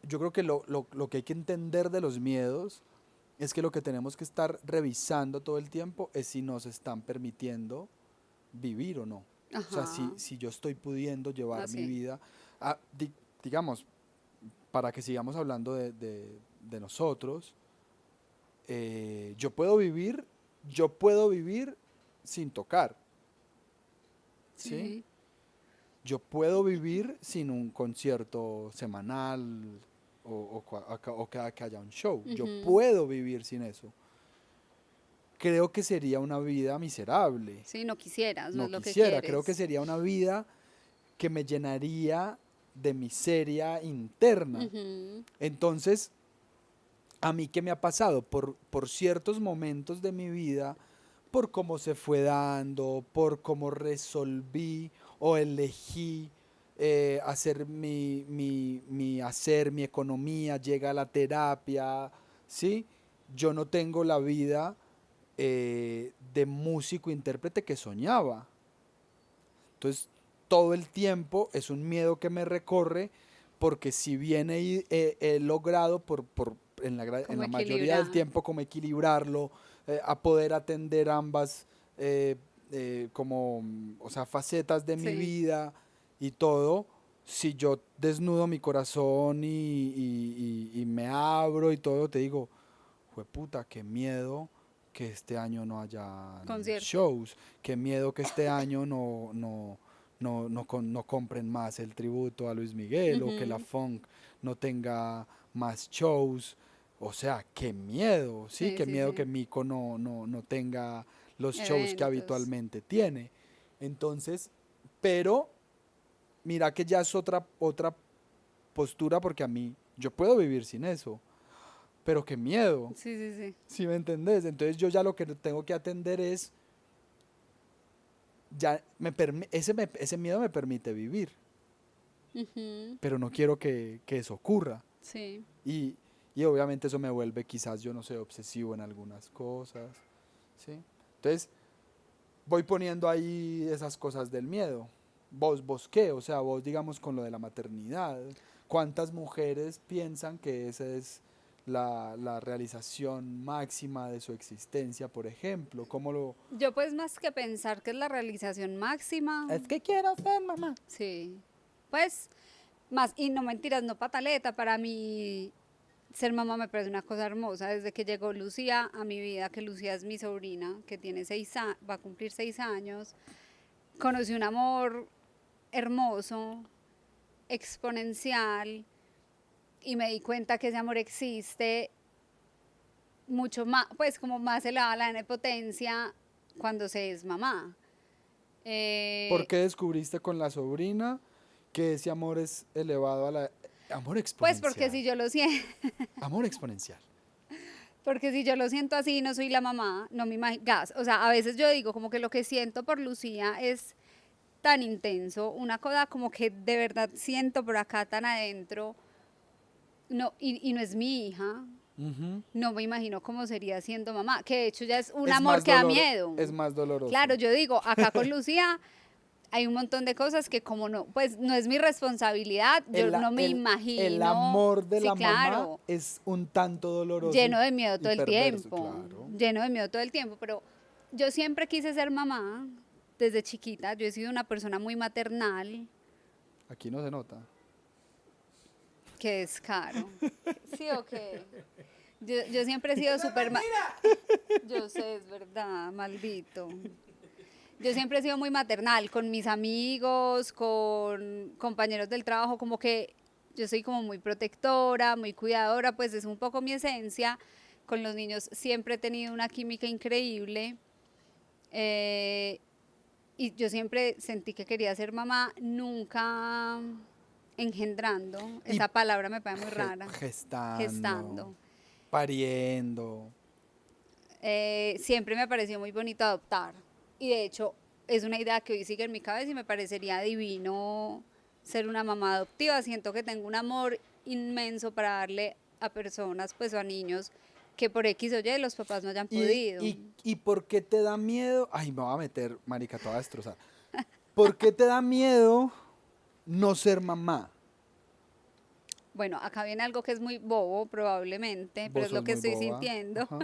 [SPEAKER 3] yo creo que lo que hay que entender de los miedos es que lo que tenemos que estar revisando todo el tiempo es si nos están permitiendo vivir o no. O sea, si,
[SPEAKER 1] Ajá.
[SPEAKER 3] si yo estoy pudiendo llevar mi
[SPEAKER 1] Así.
[SPEAKER 3] vida, a, digamos, para que sigamos hablando de nosotros, yo puedo vivir sin tocar, ¿sí?
[SPEAKER 1] Sí.
[SPEAKER 3] Yo puedo vivir sin un concierto semanal o cada que haya un show. Yo
[SPEAKER 1] Ujú.
[SPEAKER 3] puedo vivir sin eso. Creo que sería una vida miserable.
[SPEAKER 1] Sí, no quisieras, no
[SPEAKER 3] No
[SPEAKER 1] es lo que
[SPEAKER 3] quisiera, creo que
[SPEAKER 1] quieres.
[SPEAKER 3] sería una vida que me llenaría de miseria interna.
[SPEAKER 1] Ujú,
[SPEAKER 3] Entonces, a mí qué me ha pasado por ciertos momentos de mi vida, por cómo se fue dando, por cómo resolví o elegí hacer mi economía, llega la terapia, ¿sí? Yo no tengo la vida de músico intérprete que soñaba. Entonces, todo el tiempo es un miedo que me recorre porque si bien he logrado en
[SPEAKER 1] como
[SPEAKER 3] la mayoría del
[SPEAKER 1] equilibrar.
[SPEAKER 3] tiempo como equilibrarlo, a poder atender ambas como, o sea, facetas de mi
[SPEAKER 1] Sí,
[SPEAKER 3] vida y todo, si yo desnudo mi corazón y me abro y todo, te digo, puta, qué miedo que este año no haya
[SPEAKER 1] concierto.
[SPEAKER 3] shows, qué miedo que este año no compren más el tributo a Luis Miguel o que la
[SPEAKER 1] Ujú,
[SPEAKER 3] funk no tenga más shows. O sea, qué miedo, ¿sí?
[SPEAKER 1] sí,
[SPEAKER 3] Qué
[SPEAKER 1] sí,
[SPEAKER 3] miedo que
[SPEAKER 1] sí.
[SPEAKER 3] Mico no tenga los shows que
[SPEAKER 1] Eventos.
[SPEAKER 3] habitualmente tiene. Entonces, pero mira que ya es otra postura porque a mí, yo puedo vivir sin eso, pero qué miedo.
[SPEAKER 1] Sí, sí, sí.
[SPEAKER 3] ¿Sí me entendés? Entonces yo ya lo que tengo que atender es, ya ese miedo me permite vivir,
[SPEAKER 1] Ujú,
[SPEAKER 3] pero no quiero que eso ocurra.
[SPEAKER 1] sí.
[SPEAKER 3] Y, y obviamente eso me vuelve quizás, yo no sé, obsesivo en algunas cosas, ¿sí? Entonces voy poniendo ahí esas cosas del miedo. ¿Vos qué? O sea, vos digamos con lo de la maternidad, ¿cuántas mujeres piensan que esa es la realización máxima de su existencia, por ejemplo? ¿Cómo lo...?
[SPEAKER 1] Yo pues más que pensar que es la realización máxima,
[SPEAKER 3] Es que quiero ser mamá.
[SPEAKER 1] sí. Pues más, y no mentiras, no pataleta, para mí ser mamá me parece una cosa hermosa. Desde que llegó Lucía a mi vida, que Lucía es mi sobrina, que tiene va a cumplir 6 años, conocí un amor hermoso, exponencial, y me di cuenta que ese amor existe mucho más, pues como más elevada la potencia cuando se es mamá.
[SPEAKER 3] ¿Por qué descubriste con la sobrina que ese amor es elevado a la... Amor
[SPEAKER 1] Pues
[SPEAKER 3] exponencial.
[SPEAKER 1] porque si yo lo siento,
[SPEAKER 3] Amor exponencial.
[SPEAKER 1] porque si yo lo siento así, no soy la mamá, no me imagino, o sea, a veces yo digo como que lo que siento por Lucía es tan intenso, una cosa como que de verdad siento por acá tan adentro, no, y no es mi hija,
[SPEAKER 3] Ujú.
[SPEAKER 1] no me imagino cómo sería siendo mamá, que de hecho ya es un
[SPEAKER 3] Es
[SPEAKER 1] amor
[SPEAKER 3] más
[SPEAKER 1] que da
[SPEAKER 3] dolor-
[SPEAKER 1] miedo.
[SPEAKER 3] Es más doloroso.
[SPEAKER 1] Claro, yo digo, acá con Lucía hay un montón de cosas que como no, pues no es mi responsabilidad, yo
[SPEAKER 3] El,
[SPEAKER 1] no me
[SPEAKER 3] el
[SPEAKER 1] imagino,
[SPEAKER 3] amor de
[SPEAKER 1] sí,
[SPEAKER 3] la mamá
[SPEAKER 1] claro,
[SPEAKER 3] es un tanto doloroso
[SPEAKER 1] lleno de miedo
[SPEAKER 3] y
[SPEAKER 1] todo el
[SPEAKER 3] perverso,
[SPEAKER 1] tiempo,
[SPEAKER 3] claro.
[SPEAKER 1] lleno de miedo todo el tiempo, pero yo siempre quise ser mamá desde chiquita, yo he sido una persona muy maternal,
[SPEAKER 3] Aquí no se nota.
[SPEAKER 1] que es caro. ¿Sí o qué? Yo siempre he sido súper... Yo sé, es verdad, maldito. Yo siempre he sido muy maternal con mis amigos, con compañeros del trabajo, como que yo soy como muy protectora, muy cuidadora, pues es un poco mi esencia. Con los niños siempre he tenido una química increíble. Y yo siempre sentí que quería ser mamá, nunca engendrando.
[SPEAKER 3] Y
[SPEAKER 1] Esa palabra me parece muy rara.
[SPEAKER 3] Gestando,
[SPEAKER 1] Gestando.
[SPEAKER 3] pariendo.
[SPEAKER 1] Siempre me pareció muy bonito adoptar. Y de hecho, es una idea que hoy sigue en mi cabeza y me parecería divino ser una mamá adoptiva. Siento que tengo un amor inmenso para darle a personas, pues, o a niños que por X o Y los papás no hayan podido.
[SPEAKER 3] ¿Y por qué te da miedo? Ay, me voy a meter, marica, te voy a destrozar. ¿Por qué te da miedo no ser mamá?
[SPEAKER 1] Bueno, acá viene algo que es muy bobo, probablemente, pero
[SPEAKER 3] Vos
[SPEAKER 1] es lo
[SPEAKER 3] sos
[SPEAKER 1] que
[SPEAKER 3] muy
[SPEAKER 1] estoy
[SPEAKER 3] boba.
[SPEAKER 1] sintiendo.
[SPEAKER 3] Ajá.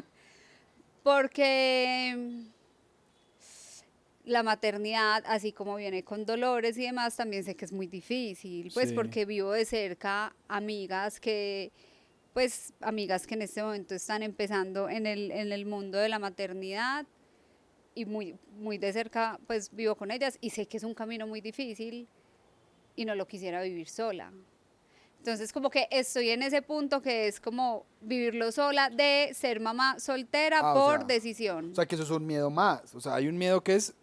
[SPEAKER 1] Porque la maternidad, así como viene con dolores y demás, también sé que es muy difícil, pues
[SPEAKER 3] Sí.
[SPEAKER 1] porque vivo de cerca amigas que, pues amigas que en este momento están empezando en el mundo de la maternidad y muy de cerca, pues vivo con ellas y sé que es un camino muy difícil y no lo quisiera vivir sola. Entonces como que estoy en ese punto que es como vivirlo sola de ser mamá soltera
[SPEAKER 3] Ah,
[SPEAKER 1] por decisión.
[SPEAKER 3] o sea, que eso es un miedo más. O sea, hay un miedo que es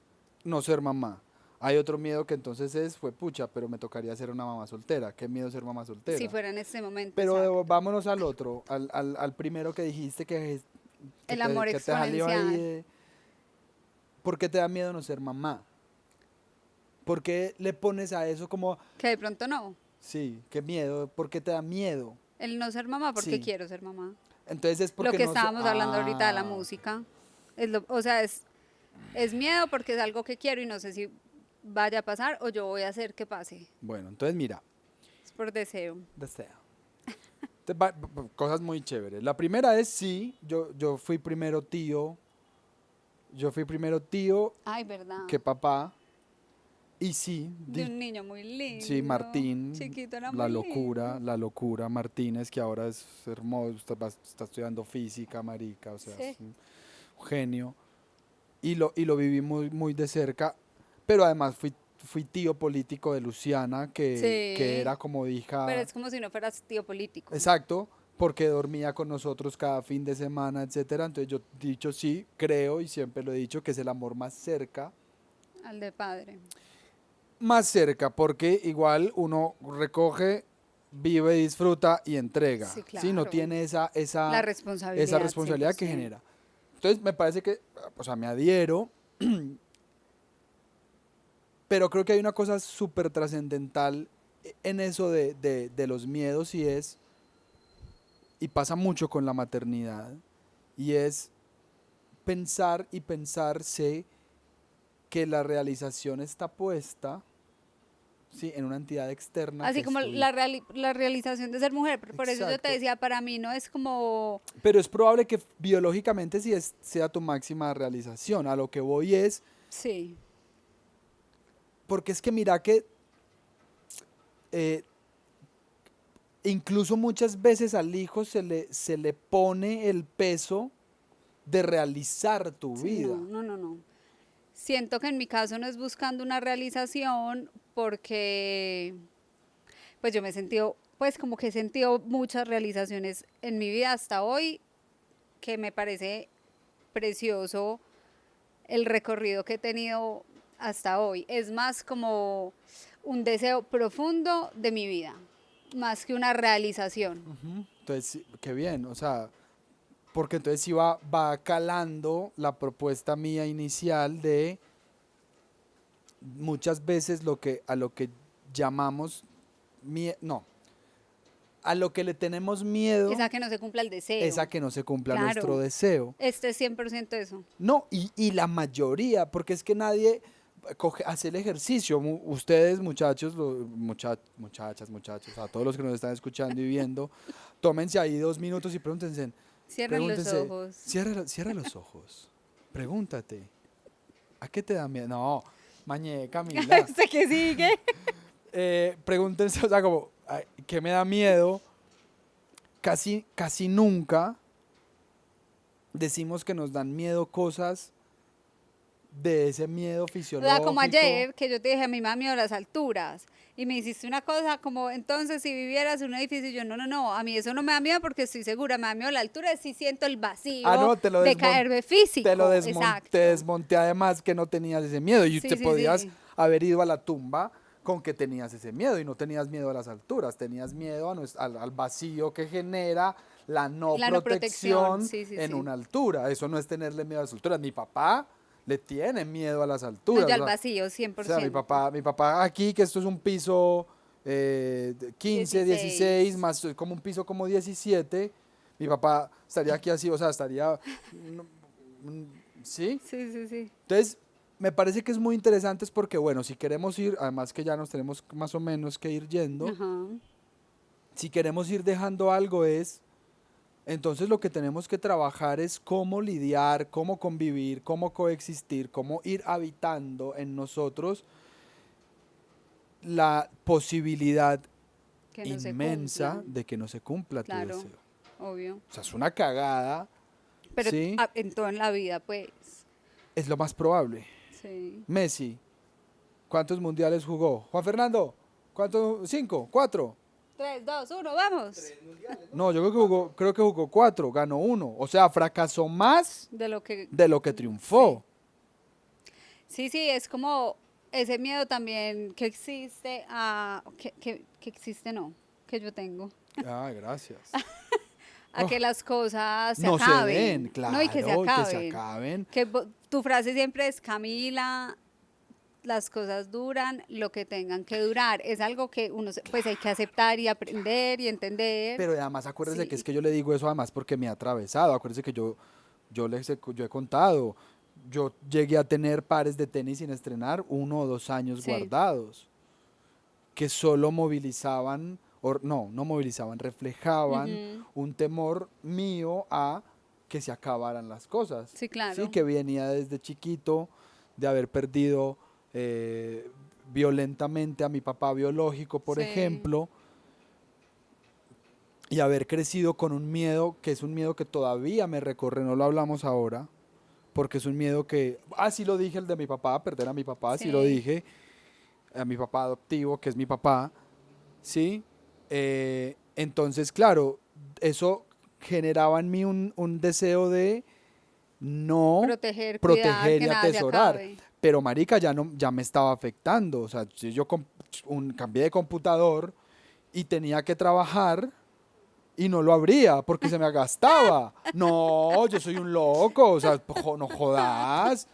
[SPEAKER 3] no ser mamá. Hay otro miedo que entonces fue pucha, pero me tocaría ser una mamá soltera. ¿Qué miedo ser mamá soltera?
[SPEAKER 1] Si fuera en este momento,
[SPEAKER 3] Pero
[SPEAKER 1] exacto.
[SPEAKER 3] vámonos al otro, al primero que dijiste
[SPEAKER 1] El amor
[SPEAKER 3] que te salió ahí.
[SPEAKER 1] exponencial.
[SPEAKER 3] ¿Por qué te da miedo no ser mamá? ¿Por qué le pones a eso como,
[SPEAKER 1] Que de pronto no.
[SPEAKER 3] sí, qué miedo? ¿Por qué te da miedo?
[SPEAKER 1] El no ser mamá porque
[SPEAKER 3] Sí.
[SPEAKER 1] quiero ser mamá.
[SPEAKER 3] Entonces es
[SPEAKER 1] Lo
[SPEAKER 3] porque
[SPEAKER 1] que
[SPEAKER 3] no...
[SPEAKER 1] estábamos hablando ahorita de la
[SPEAKER 3] Ah,
[SPEAKER 1] música. O sea, es miedo porque es algo que quiero y no sé si vaya a pasar o yo voy a hacer que pase.
[SPEAKER 3] bueno, entonces mira,
[SPEAKER 1] Es por deseo.
[SPEAKER 3] deseo. Cosas muy chéveres. La primera es sí, yo fui primero tío. Yo fui primero tío
[SPEAKER 1] Ay, verdad.
[SPEAKER 3] que papá. Y sí,
[SPEAKER 1] De un niño muy lindo.
[SPEAKER 3] sí, Martín,
[SPEAKER 1] Chiquito, era
[SPEAKER 3] la
[SPEAKER 1] muy
[SPEAKER 3] locura,
[SPEAKER 1] lindo.
[SPEAKER 3] la locura, Martínez, que ahora es hermoso, está estudiando física, marica, o sea,
[SPEAKER 1] Sí.
[SPEAKER 3] es un genio. Y lo viví muy, muy de cerca, pero además fui tío político de Luciana, que
[SPEAKER 1] Sí.
[SPEAKER 3] era como hija,
[SPEAKER 1] Pero es como si no fueras tío político.
[SPEAKER 3] exacto, porque dormía con nosotros cada fin de semana, etcétera. Entonces yo dicho sí, creo y siempre lo he dicho que es el amor
[SPEAKER 1] Al de padre.
[SPEAKER 3] más cerca, porque igual uno recoge, vive, disfruta y entrega.
[SPEAKER 1] Sí,
[SPEAKER 3] Sí, no
[SPEAKER 1] claro.
[SPEAKER 3] tiene
[SPEAKER 1] La
[SPEAKER 3] esa
[SPEAKER 1] responsabilidad.
[SPEAKER 3] responsabilidad que
[SPEAKER 1] 100%.
[SPEAKER 3] genera. Entonces me parece que, o sea, me adhiero, pero creo que hay una cosa súper trascendental en eso de los miedos y pasa mucho con la maternidad, y es pensar y pensarse que la realización está puesta, sí, en una entidad externa.
[SPEAKER 1] Así
[SPEAKER 3] que
[SPEAKER 1] como
[SPEAKER 3] es tu
[SPEAKER 1] la realización de ser mujer. Por eso yo te
[SPEAKER 3] Exacto.
[SPEAKER 1] decía, para mí no es como...
[SPEAKER 3] Pero es probable que biológicamente sí sea tu máxima realización. A lo que voy es,
[SPEAKER 1] Sí.
[SPEAKER 3] porque es que mira que eh, incluso muchas veces al hijo se le pone el peso de realizar tu
[SPEAKER 1] Sí,
[SPEAKER 3] vida.
[SPEAKER 1] no. Siento que en mi caso no es buscando una realización porque pues yo me he sentido, pues como que he sentido muchas realizaciones en mi vida hasta hoy que me parece precioso el recorrido que he tenido hasta hoy. Es más como un deseo profundo de mi vida, más que una realización.
[SPEAKER 3] Entonces, sí, qué bien, o sea, porque entonces sí va calando la propuesta mía inicial de muchas veces a lo que llamamos, no, a lo que le tenemos miedo
[SPEAKER 1] Esa que no se cumpla el deseo.
[SPEAKER 3] es a que no se cumpla
[SPEAKER 1] Claro.
[SPEAKER 3] nuestro deseo.
[SPEAKER 1] Este es 100% eso.
[SPEAKER 3] No, y la mayoría, porque es que nadie hace el ejercicio. Ustedes, muchachos, muchachas, muchachos, a todos los que nos están escuchando y viendo, tómense ahí 2 minutos y pregúntense.
[SPEAKER 1] Cierren los ojos.
[SPEAKER 3] Cierra los ojos. Pregúntate, ¿a qué te da miedo? No, mañé, Camila.
[SPEAKER 1] ¿Este que sigue?
[SPEAKER 3] Pregúntense, o sea, como, ay, ¿qué me da miedo? Casi nunca decimos que nos dan miedo cosas de ese miedo
[SPEAKER 1] O
[SPEAKER 3] fisiológico.
[SPEAKER 1] sea, como ayer, que yo te dije, a mí me da miedo las alturas. Y me hiciste una cosa como, entonces, si vivieras en un edificio, y yo, no, a mí eso no me da miedo porque estoy segura, me da miedo la altura, sí siento el vacío
[SPEAKER 3] No,
[SPEAKER 1] de caerme físico. Exacto.
[SPEAKER 3] Te desmonté además que no tenías ese miedo y
[SPEAKER 1] Sí,
[SPEAKER 3] te
[SPEAKER 1] sí,
[SPEAKER 3] podías
[SPEAKER 1] sí.
[SPEAKER 3] haber ido a la tumba con que tenías ese miedo y no tenías miedo a las alturas, tenías miedo al vacío que genera la no
[SPEAKER 1] La no
[SPEAKER 3] protección
[SPEAKER 1] protección, sí,
[SPEAKER 3] en
[SPEAKER 1] sí.
[SPEAKER 3] una altura. Eso no es tenerle miedo a las alturas. Mi papá le tiene miedo a las alturas.
[SPEAKER 1] No, yo al
[SPEAKER 3] o sea,
[SPEAKER 1] vacío, 100%.
[SPEAKER 3] O sea, mi papá aquí, que esto es un piso 15, 16, más como un piso como 17, mi papá estaría aquí así, o sea, estaría... ¿Sí?
[SPEAKER 1] Sí.
[SPEAKER 3] Entonces, me parece que es muy interesante es porque, bueno, si queremos ir, además que ya nos tenemos más o menos que ir yendo,
[SPEAKER 1] Ajá.
[SPEAKER 3] si queremos ir dejando algo es, entonces lo que tenemos que trabajar es cómo lidiar, cómo convivir, cómo coexistir, cómo ir habitando en nosotros la posibilidad
[SPEAKER 1] Que no se
[SPEAKER 3] inmensa
[SPEAKER 1] cumplan.
[SPEAKER 3] de que no se cumpla
[SPEAKER 1] Claro,
[SPEAKER 3] tu deseo.
[SPEAKER 1] obvio.
[SPEAKER 3] O sea, es una cagada,
[SPEAKER 1] Pero
[SPEAKER 3] ¿sí?
[SPEAKER 1] en todo en la vida, pues.
[SPEAKER 3] Es lo más probable.
[SPEAKER 1] Sí.
[SPEAKER 3] Messi, ¿cuántos mundiales jugó? Juan Fernando, ¿cuántos? ¿5? ¿4?
[SPEAKER 1] 3, 2, 1, vamos.
[SPEAKER 3] No, yo creo que jugó 4, ganó 1. O sea, fracasó más
[SPEAKER 1] De lo que...
[SPEAKER 3] de lo que triunfó.
[SPEAKER 1] Sí, es como ese miedo también que existe que existe, no, que yo tengo.
[SPEAKER 3] Ay, gracias.
[SPEAKER 1] A que las cosas se
[SPEAKER 3] No
[SPEAKER 1] acaben.
[SPEAKER 3] se den, claro,
[SPEAKER 1] No, y que se acaben.
[SPEAKER 3] que se acaben.
[SPEAKER 1] Tu frase siempre es, Camila, las cosas duran lo que tengan que durar. Es algo que uno, pues hay que aceptar y aprender y entender.
[SPEAKER 3] Pero además acuérdese
[SPEAKER 1] Sí.
[SPEAKER 3] que es que yo le digo eso además porque me ha atravesado. Acuérdese que yo he contado. Yo llegué a tener pares de tenis sin estrenar 1 o 2 años
[SPEAKER 1] Sí.
[SPEAKER 3] guardados. Que solo movilizaban, no movilizaban, reflejaban
[SPEAKER 1] Ujú.
[SPEAKER 3] un temor mío a que se acabaran las cosas.
[SPEAKER 1] Sí, claro.
[SPEAKER 3] Sí, que venía desde chiquito de haber perdido violentamente a mi papá biológico, por
[SPEAKER 1] Sí.
[SPEAKER 3] ejemplo, y haber crecido con un miedo que es un miedo que todavía me recorre, no lo hablamos ahora, porque es un miedo que, sí lo dije, el de mi papá, perder a mi papá, sí lo
[SPEAKER 1] Sí.
[SPEAKER 3] dije, a mi papá adoptivo, que es mi papá, ¿sí? Entonces, claro, eso generaba en mí un deseo de no
[SPEAKER 1] Proteger, cuidar,
[SPEAKER 3] proteger
[SPEAKER 1] que
[SPEAKER 3] y
[SPEAKER 1] nada se
[SPEAKER 3] atesorar.
[SPEAKER 1] acabe.
[SPEAKER 3] Pero marica, ya me estaba afectando. O sea, si yo cambié de computador y tenía que trabajar y no lo abría porque se me agastaba. No, yo soy un loco. O sea, no jodas.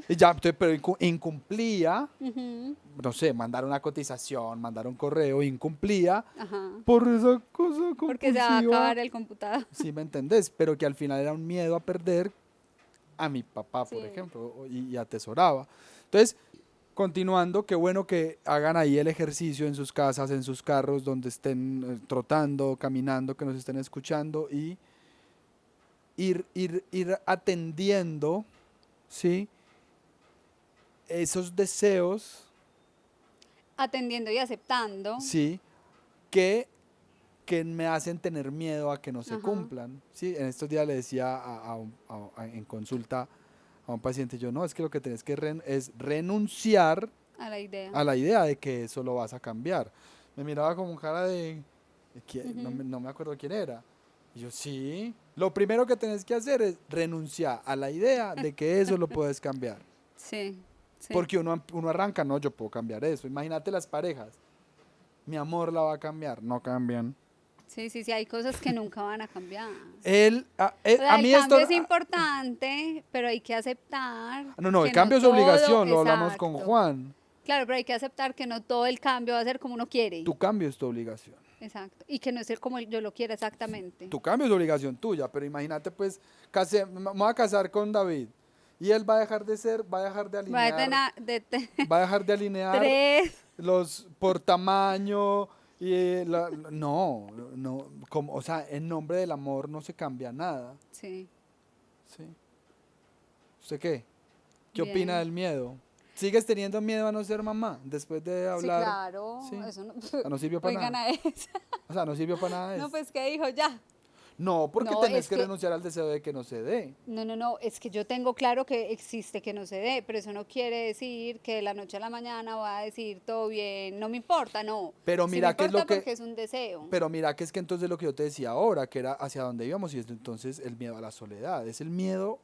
[SPEAKER 3] Y ya, pero incumplía,
[SPEAKER 1] Ujú.
[SPEAKER 3] no sé, mandar una cotización, mandar un correo, incumplía
[SPEAKER 1] Ajá.
[SPEAKER 3] por esa cosa compulsiva.
[SPEAKER 1] Porque se va a acabar el computador.
[SPEAKER 3] Sí, ¿me entendés? Pero que al final era un miedo a perder a mi papá, por
[SPEAKER 1] Sí.
[SPEAKER 3] ejemplo, y atesoraba. Entonces, continuando, qué bueno que hagan ahí el ejercicio en sus casas, en sus carros, donde estén trotando, caminando, que nos estén escuchando y ir atendiendo, ¿sí? Esos deseos,
[SPEAKER 1] Atendiendo y aceptando.
[SPEAKER 3] ¿sí? Que me hacen tener miedo a que no se
[SPEAKER 1] Ajá.
[SPEAKER 3] cumplan, ¿sí? En estos días le decía en consulta a un paciente, yo, no, es que lo que tenés que es renunciar
[SPEAKER 1] A la idea.
[SPEAKER 3] a la idea de que eso lo vas a cambiar. Me miraba como un cara de ¿quién?
[SPEAKER 1] Ujú.
[SPEAKER 3] No me acuerdo quién era. Y yo, sí, Lo primero que tenés que hacer es renunciar a la idea de que eso lo puedes cambiar.
[SPEAKER 1] Sí, sí.
[SPEAKER 3] Porque uno arranca, no, yo puedo cambiar eso. Imagínate las parejas. Mi amor la va a cambiar. No cambian.
[SPEAKER 1] Sí, sí, sí, hay cosas que nunca van a cambiar. O sea,
[SPEAKER 3] A
[SPEAKER 1] el
[SPEAKER 3] mí
[SPEAKER 1] cambio
[SPEAKER 3] esto...
[SPEAKER 1] es importante, pero hay que aceptar
[SPEAKER 3] No, el
[SPEAKER 1] que
[SPEAKER 3] cambio es
[SPEAKER 1] todo-
[SPEAKER 3] obligación, lo hablamos con
[SPEAKER 1] exacto.
[SPEAKER 3] Juan.
[SPEAKER 1] Claro, pero hay que aceptar que no todo el cambio va a ser como uno quiere.
[SPEAKER 3] Tu cambio es tu obligación.
[SPEAKER 1] Exacto. Y que no es el como yo lo quiera exactamente.
[SPEAKER 3] Tu cambio es obligación tuya, pero imagínate pues, me voy a casar con David y él va a dejar de ser, va a dejar de
[SPEAKER 1] Va a
[SPEAKER 3] alinear,
[SPEAKER 1] tener
[SPEAKER 3] va a dejar de alinear
[SPEAKER 1] tres.
[SPEAKER 3] los por tamaño y no, como, o sea, en nombre del amor no se cambia nada,
[SPEAKER 1] Sí.
[SPEAKER 3] ¿sí? ¿Usted qué? ¿Qué
[SPEAKER 1] Bien.
[SPEAKER 3] opina del miedo? ¿Sigues teniendo miedo a no ser mamá después de
[SPEAKER 1] Sí,
[SPEAKER 3] hablar?
[SPEAKER 1] claro.
[SPEAKER 3] Sí.
[SPEAKER 1] Eso no.
[SPEAKER 3] O sea, no sirvió para
[SPEAKER 1] Oigan
[SPEAKER 3] nada.
[SPEAKER 1] a eso.
[SPEAKER 3] O sea, no sirvió para nada
[SPEAKER 1] No,
[SPEAKER 3] eso.
[SPEAKER 1] pues que dijo ya.
[SPEAKER 3] No, porque
[SPEAKER 1] No,
[SPEAKER 3] tenés
[SPEAKER 1] es
[SPEAKER 3] que
[SPEAKER 1] que-
[SPEAKER 3] renunciar al deseo de que no se dé.
[SPEAKER 1] No, es que yo tengo claro que existe que no se dé, pero eso no quiere decir que de la noche a la mañana va a decir todo bien, no me importa, no.
[SPEAKER 3] Pero
[SPEAKER 1] Sí
[SPEAKER 3] mira
[SPEAKER 1] me
[SPEAKER 3] qué es lo
[SPEAKER 1] importa
[SPEAKER 3] que...
[SPEAKER 1] porque es un deseo.
[SPEAKER 3] Pero mira que es que entonces lo que yo te decía ahora, que era hacia dónde íbamos, y es entonces el miedo a la soledad. Es el miedo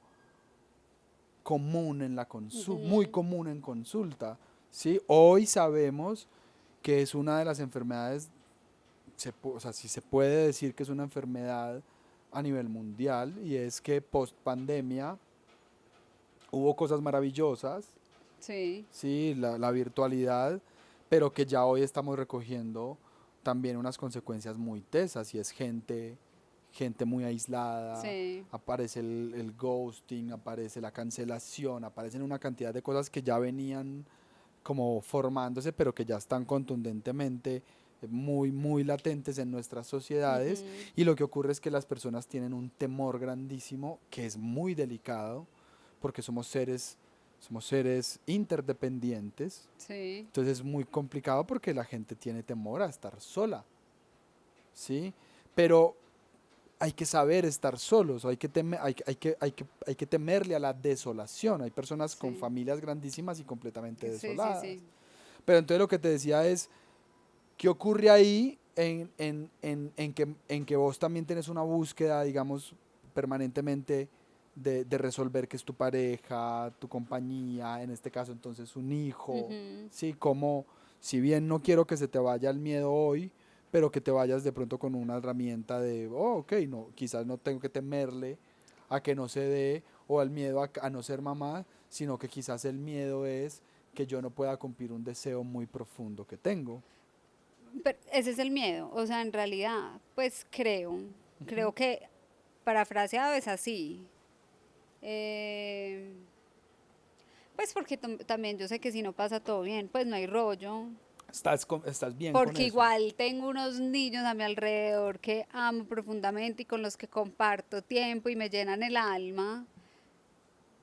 [SPEAKER 3] común en la consulta, muy común en consulta. ¿Sí? Hoy sabemos que es una de las enfermedades, o sea, si se puede decir que es una enfermedad a nivel mundial, y es que post pandemia hubo cosas maravillosas,
[SPEAKER 1] Sí,
[SPEAKER 3] sí, la virtualidad, pero que ya hoy estamos recogiendo también unas consecuencias muy tesas, y es gente muy aislada,
[SPEAKER 1] sí.
[SPEAKER 3] aparece el ghosting, aparece la cancelación, aparecen una cantidad de cosas que ya venían como formándose, pero que ya están contundentemente muy latentes en nuestras sociedades,
[SPEAKER 1] Ujú.
[SPEAKER 3] y lo que ocurre es que las personas tienen un temor grandísimo que es muy delicado, porque somos seres interdependientes,
[SPEAKER 1] Sí,
[SPEAKER 3] entonces es muy complicado porque la gente tiene temor a estar sola, ¿sí? Pero hay que saber estar solos, hay que temerle a la desolación. Hay personas con
[SPEAKER 1] sí.
[SPEAKER 3] familias grandísimas y completamente
[SPEAKER 1] Sí, sí,
[SPEAKER 3] desoladas.
[SPEAKER 1] sí.
[SPEAKER 3] Pero entonces lo que te decía es, ¿qué ocurre ahí en que vos también tenés una búsqueda, digamos, permanentemente de resolver que es tu pareja, tu compañía, en este caso entonces un hijo,
[SPEAKER 1] Ujú.
[SPEAKER 3] ¿sí? Como, si bien no quiero que se te vaya el miedo hoy, pero que te vayas de pronto con una herramienta de, oh, ok, no, quizás no tengo que temerle a que no se dé o al miedo a no ser mamá, sino que quizás el miedo es que yo no pueda cumplir un deseo muy profundo que tengo.
[SPEAKER 1] Pero ese es el miedo. O sea, en realidad, pues creo que parafraseado es así. Eh, pues porque también yo sé que si no pasa todo bien, pues no hay rollo.
[SPEAKER 3] Estás bien con
[SPEAKER 1] Porque
[SPEAKER 3] eso.
[SPEAKER 1] igual tengo unos niños a mi alrededor que amo profundamente y con los que comparto tiempo y me llenan el alma,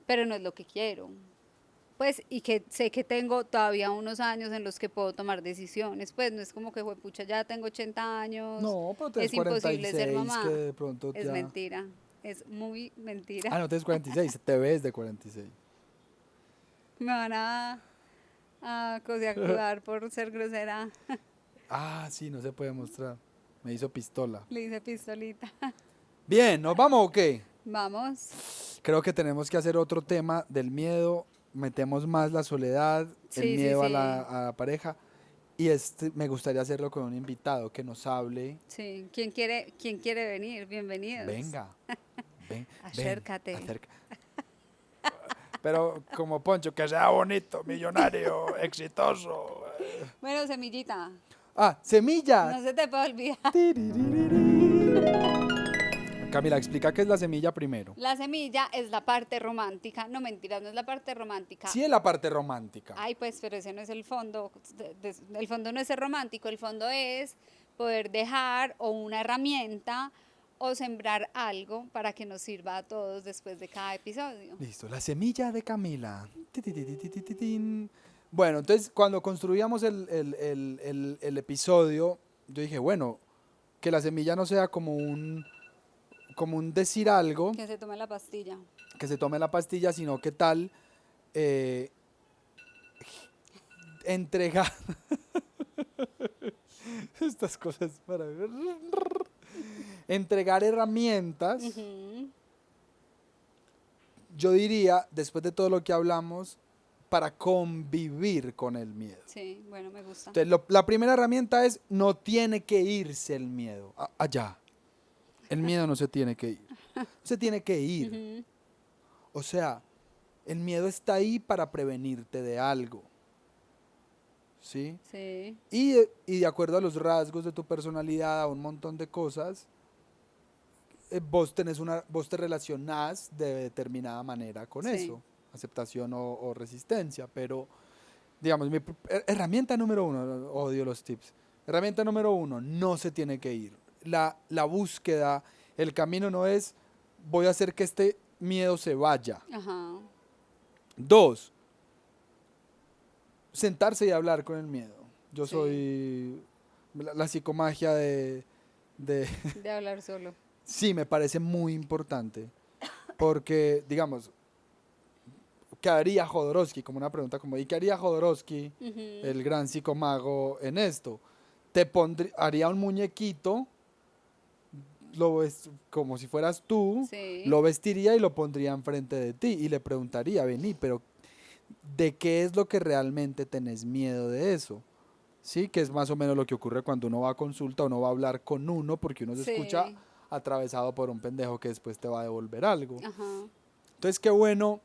[SPEAKER 1] pero no es lo que quiero. Pues, y que sé que tengo todavía unos años en los que puedo tomar decisiones. Pues no es como que, pucha, ya tengo 80 años,
[SPEAKER 3] No, pero tenés
[SPEAKER 1] es imposible ser
[SPEAKER 3] 46 que
[SPEAKER 1] mamá.
[SPEAKER 3] de pronto
[SPEAKER 1] Es
[SPEAKER 3] ya...
[SPEAKER 1] mentira, es muy mentira.
[SPEAKER 3] Ah, no, tienes 46, te ves de 46.
[SPEAKER 1] Me van a cosiacuar por ser grosera.
[SPEAKER 3] Ah, sí, no se puede mostrar. Me hizo pistola.
[SPEAKER 1] Le hice pistolita.
[SPEAKER 3] Bien, ¿nos vamos o qué?
[SPEAKER 1] Vamos.
[SPEAKER 3] Creo que tenemos que hacer otro tema del miedo. Metemos más la soledad, el
[SPEAKER 1] Sí, sí,
[SPEAKER 3] miedo
[SPEAKER 1] sí.
[SPEAKER 3] a la pareja. Y me gustaría hacerlo con un invitado que nos hable.
[SPEAKER 1] Sí. ¿Quién quiere venir? Bienvenidos.
[SPEAKER 3] Venga, ven,
[SPEAKER 1] Acércate.
[SPEAKER 3] Pero como Poncho, que sea bonito, millonario, exitoso.
[SPEAKER 1] Bueno, semillita,
[SPEAKER 3] Ah, semilla.
[SPEAKER 1] no se te puede olvidar.
[SPEAKER 3] Camila, explica qué es la semilla primero.
[SPEAKER 1] La semilla es la parte romántica. No, mentira, no es la parte romántica.
[SPEAKER 3] Sí, es la parte romántica.
[SPEAKER 1] Ay, pues, pero ese no es el fondo. El fondo no es ser romántico, el fondo es poder dejar o una herramienta o sembrar algo para que nos sirva a todos después de cada episodio.
[SPEAKER 3] Listo, la semilla de Camila. Tin. Bueno, entonces cuando construíamos el episodio, yo dije, bueno, que la semilla no sea como un decir algo,
[SPEAKER 1] Que se tome la pastilla.
[SPEAKER 3] que se tome la pastilla, sino que tal entregar estas cosas maravillosas. entregar herramientas,
[SPEAKER 1] Ujú.
[SPEAKER 3] yo diría, después de todo lo que hablamos, para convivir con el miedo.
[SPEAKER 1] Sí, bueno, me gusta.
[SPEAKER 3] Entonces, la primera herramienta es, no tiene que irse el miedo. Allá. El miedo no se tiene que ir. Se tiene que ir.
[SPEAKER 1] Ujú.
[SPEAKER 3] O sea, el miedo está ahí para prevenirte de algo. ¿Sí?
[SPEAKER 1] Sí,
[SPEAKER 3] Y de acuerdo a los rasgos de tu personalidad, a un montón de cosas, vos te relacionás de determinada manera con
[SPEAKER 1] sí.
[SPEAKER 3] eso. Aceptación o resistencia. Pero, digamos, herramienta número uno, odio los tips. Herramienta número uno, no se tiene que ir. La búsqueda, el camino no es, voy a hacer que este miedo se vaya.
[SPEAKER 1] Ajá.
[SPEAKER 3] Dos, sentarse y hablar con el miedo. Yo
[SPEAKER 1] Sí.
[SPEAKER 3] soy la psicomagia de...
[SPEAKER 1] De hablar solo.
[SPEAKER 3] Sí, me parece muy importante. Porque, digamos, ¿qué haría Jodorowsky? Como una pregunta como, ¿y qué haría Jodorowsky,
[SPEAKER 1] Ujú.
[SPEAKER 3] el gran psicomago, en esto? Haría un muñequito, como si fueras tú,
[SPEAKER 1] Sí.
[SPEAKER 3] lo vestiría y lo pondría enfrente de ti y le preguntaría, vení, pero ¿de qué es lo que realmente tenés miedo de eso? Sí, que es más o menos lo que ocurre cuando uno va a consulta, uno va a hablar con uno porque uno se escucha
[SPEAKER 1] Sí.
[SPEAKER 3] atravesado por un pendejo que después te va a devolver algo.
[SPEAKER 1] Ajá.
[SPEAKER 3] Entonces, qué bueno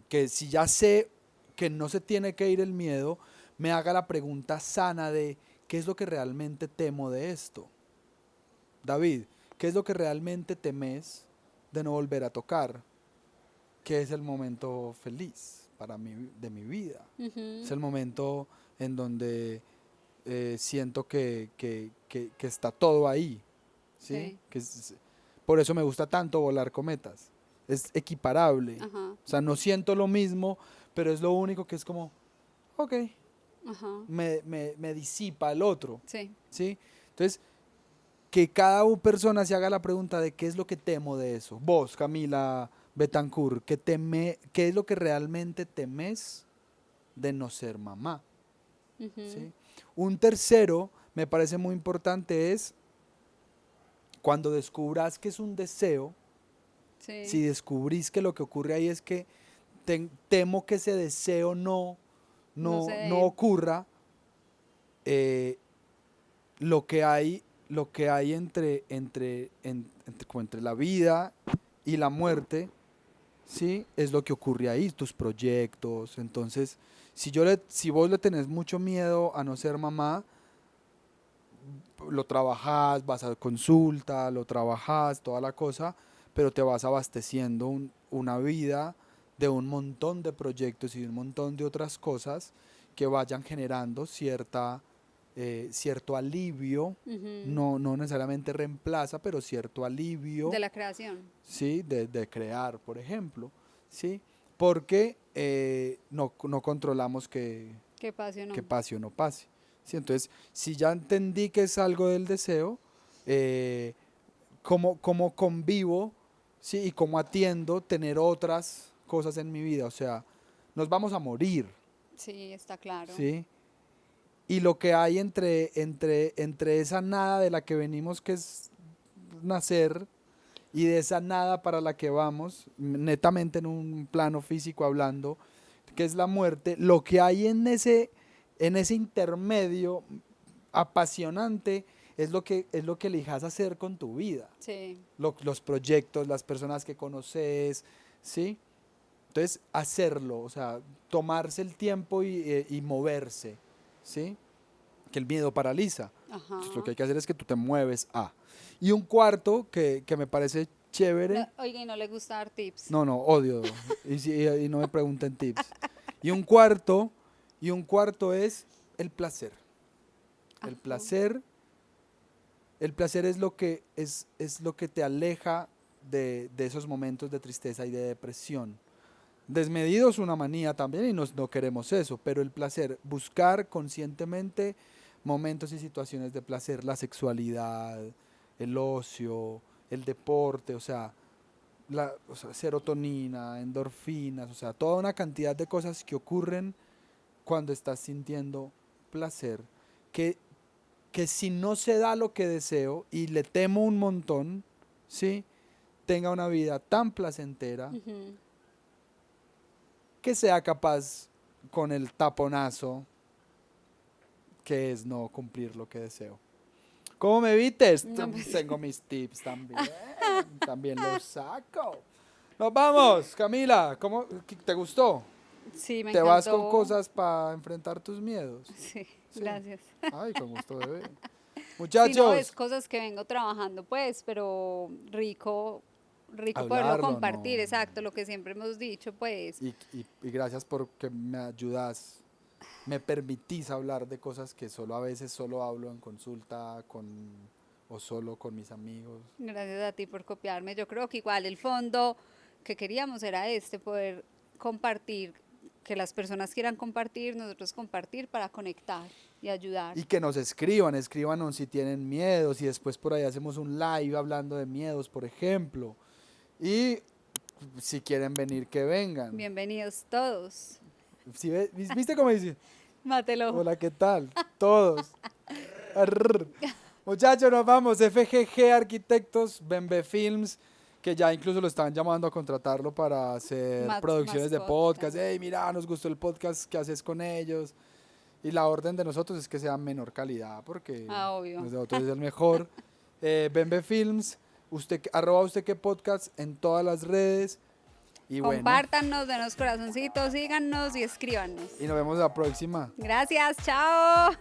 [SPEAKER 3] que si ya sé que no se tiene que ir el miedo, me haga la pregunta sana de ¿qué es lo que realmente temo de esto? David, ¿qué es lo que realmente temes de no volver a tocar? ¿Qué es el momento feliz para mí de mi vida? Es
[SPEAKER 1] Ujú.
[SPEAKER 3] el momento en donde siento que está todo ahí, ¿sí?
[SPEAKER 1] Sí.
[SPEAKER 3] Por eso me gusta tanto volar cometas. Es equiparable.
[SPEAKER 1] Ajá.
[SPEAKER 3] O sea, no siento lo mismo, pero es lo único que es como, ok,
[SPEAKER 1] Ajá.
[SPEAKER 3] me disipa el otro,
[SPEAKER 1] Sí.
[SPEAKER 3] ¿sí? Entonces, que cada persona se haga la pregunta de qué es lo que temo de eso. Vos, Camila Betancourt, ¿qué es lo que realmente temes de no ser mamá?
[SPEAKER 1] Ujú.
[SPEAKER 3] ¿Sí? Un tercero, me parece muy importante, es cuando descubras que es un deseo, si
[SPEAKER 1] Sí.
[SPEAKER 3] descubrís que lo que ocurre ahí es que temo que ese deseo
[SPEAKER 1] No se
[SPEAKER 3] no
[SPEAKER 1] dé.
[SPEAKER 3] ocurra, eh, lo que hay como entre la vida y la muerte, ¿sí? Es lo que ocurre ahí, tus proyectos. Entonces, si vos le tenés mucho miedo a no ser mamá, lo trabajás, vas a consulta, lo trabajás, toda la cosa, pero te vas abasteciendo una vida de un montón de proyectos y de un montón de otras cosas que vayan generando cierto alivio,
[SPEAKER 1] Ujú.
[SPEAKER 3] no necesariamente reemplaza, pero cierto alivio,
[SPEAKER 1] De la creación.
[SPEAKER 3] ¿sí? De crear, por ejemplo, ¿sí? Porque no controlamos
[SPEAKER 1] Qué pase o
[SPEAKER 3] que
[SPEAKER 1] no.
[SPEAKER 3] pase o no pase. ¿Sí? Entonces, si ya entendí que es algo del deseo, eh, ¿cómo convivo, ¿sí? Y cómo atiendo tener otras cosas en mi vida? O sea, nos vamos a morir,
[SPEAKER 1] Sí, está claro.
[SPEAKER 3] ¿sí? Y lo que hay entre esa nada de la que venimos, que es nacer, y de esa nada para la que vamos, netamente en un plano físico hablando, que es la muerte, lo que hay en ese intermedio apasionante es lo que elijas hacer con tu vida.
[SPEAKER 1] Sí.
[SPEAKER 3] Los proyectos, las personas que conoces, ¿sí? Entonces, hacerlo, o sea, tomarse el tiempo y moverse, ¿sí? Que el miedo paraliza. Entonces, lo
[SPEAKER 1] Ajá.
[SPEAKER 3] que hay que hacer es que tú te mueves a. Y un cuarto que me parece
[SPEAKER 1] No,
[SPEAKER 3] chévere.
[SPEAKER 1] oiga, y no le gusta dar tips.
[SPEAKER 3] No, odio. Y no me pregunten tips. Y un cuarto es el placer. El
[SPEAKER 1] Ajá.
[SPEAKER 3] placer, el placer es lo que te aleja de esos momentos de tristeza y de depresión. Desmedido es una manía también y no queremos eso, pero el placer, buscar conscientemente momentos y situaciones de placer, la sexualidad, el ocio, el deporte, o sea, serotonina, endorfinas, o sea, toda una cantidad de cosas que ocurren cuando estás sintiendo placer, que que si no se da lo que deseo y le temo un montón, ¿sí? Tenga una vida tan placentera
[SPEAKER 1] Ujú.
[SPEAKER 3] que sea capaz con el taponazo que es no cumplir lo que deseo. ¿Cómo me vistes?
[SPEAKER 1] No, pues-
[SPEAKER 3] Tengo mis tips también. También los saco. Nos vamos, Camila. ¿Cómo te gustó?
[SPEAKER 1] Sí, me
[SPEAKER 3] ¿Te vas con
[SPEAKER 1] encantó.
[SPEAKER 3] cosas para enfrentar tus miedos?
[SPEAKER 1] Sí,
[SPEAKER 3] Sí.
[SPEAKER 1] gracias.
[SPEAKER 3] Ay, con gusto, bebé.
[SPEAKER 1] Sí,
[SPEAKER 3] Muchachos,
[SPEAKER 1] no, es cosas que vengo trabajando, pues, pero rico poderlo
[SPEAKER 3] hablarlo,
[SPEAKER 1] compartir,
[SPEAKER 3] no.
[SPEAKER 1] exacto, lo que siempre hemos dicho, pues.
[SPEAKER 3] y gracias porque me ayudas, me permitís hablar de cosas que solo a veces solo hablo en consulta o solo con mis amigos.
[SPEAKER 1] Gracias a ti por copiarme. Yo creo que igual el fondo que queríamos era poder compartir, que las personas quieran compartir, nosotros compartir para conectar y ayudar.
[SPEAKER 3] Y que nos escríbanos si tienen miedos y después por ahí hacemos un live hablando de miedos, por ejemplo. Y si quieren venir, que vengan.
[SPEAKER 1] Bienvenidos todos.
[SPEAKER 3] ¿Viste cómo dice?
[SPEAKER 1] Mátelo.
[SPEAKER 3] Hola, ¿qué tal? Todos. Arr. Muchachos, nos vamos. FGG Arquitectos, Bembe Films, que ya incluso lo están llamando a contratarlo para hacer producciones de podcast. Hey, mira, nos gustó el podcast que haces con ellos. Y la orden de nosotros es que sea menor calidad, porque
[SPEAKER 1] Obvio.
[SPEAKER 3] nosotros es el mejor. Bembe Films, usted que podcast en todas las redes. Y bueno,
[SPEAKER 1] Compártanos, denos corazoncitos, síganos y escríbanos.
[SPEAKER 3] y nos vemos la próxima.
[SPEAKER 1] Gracias, chao.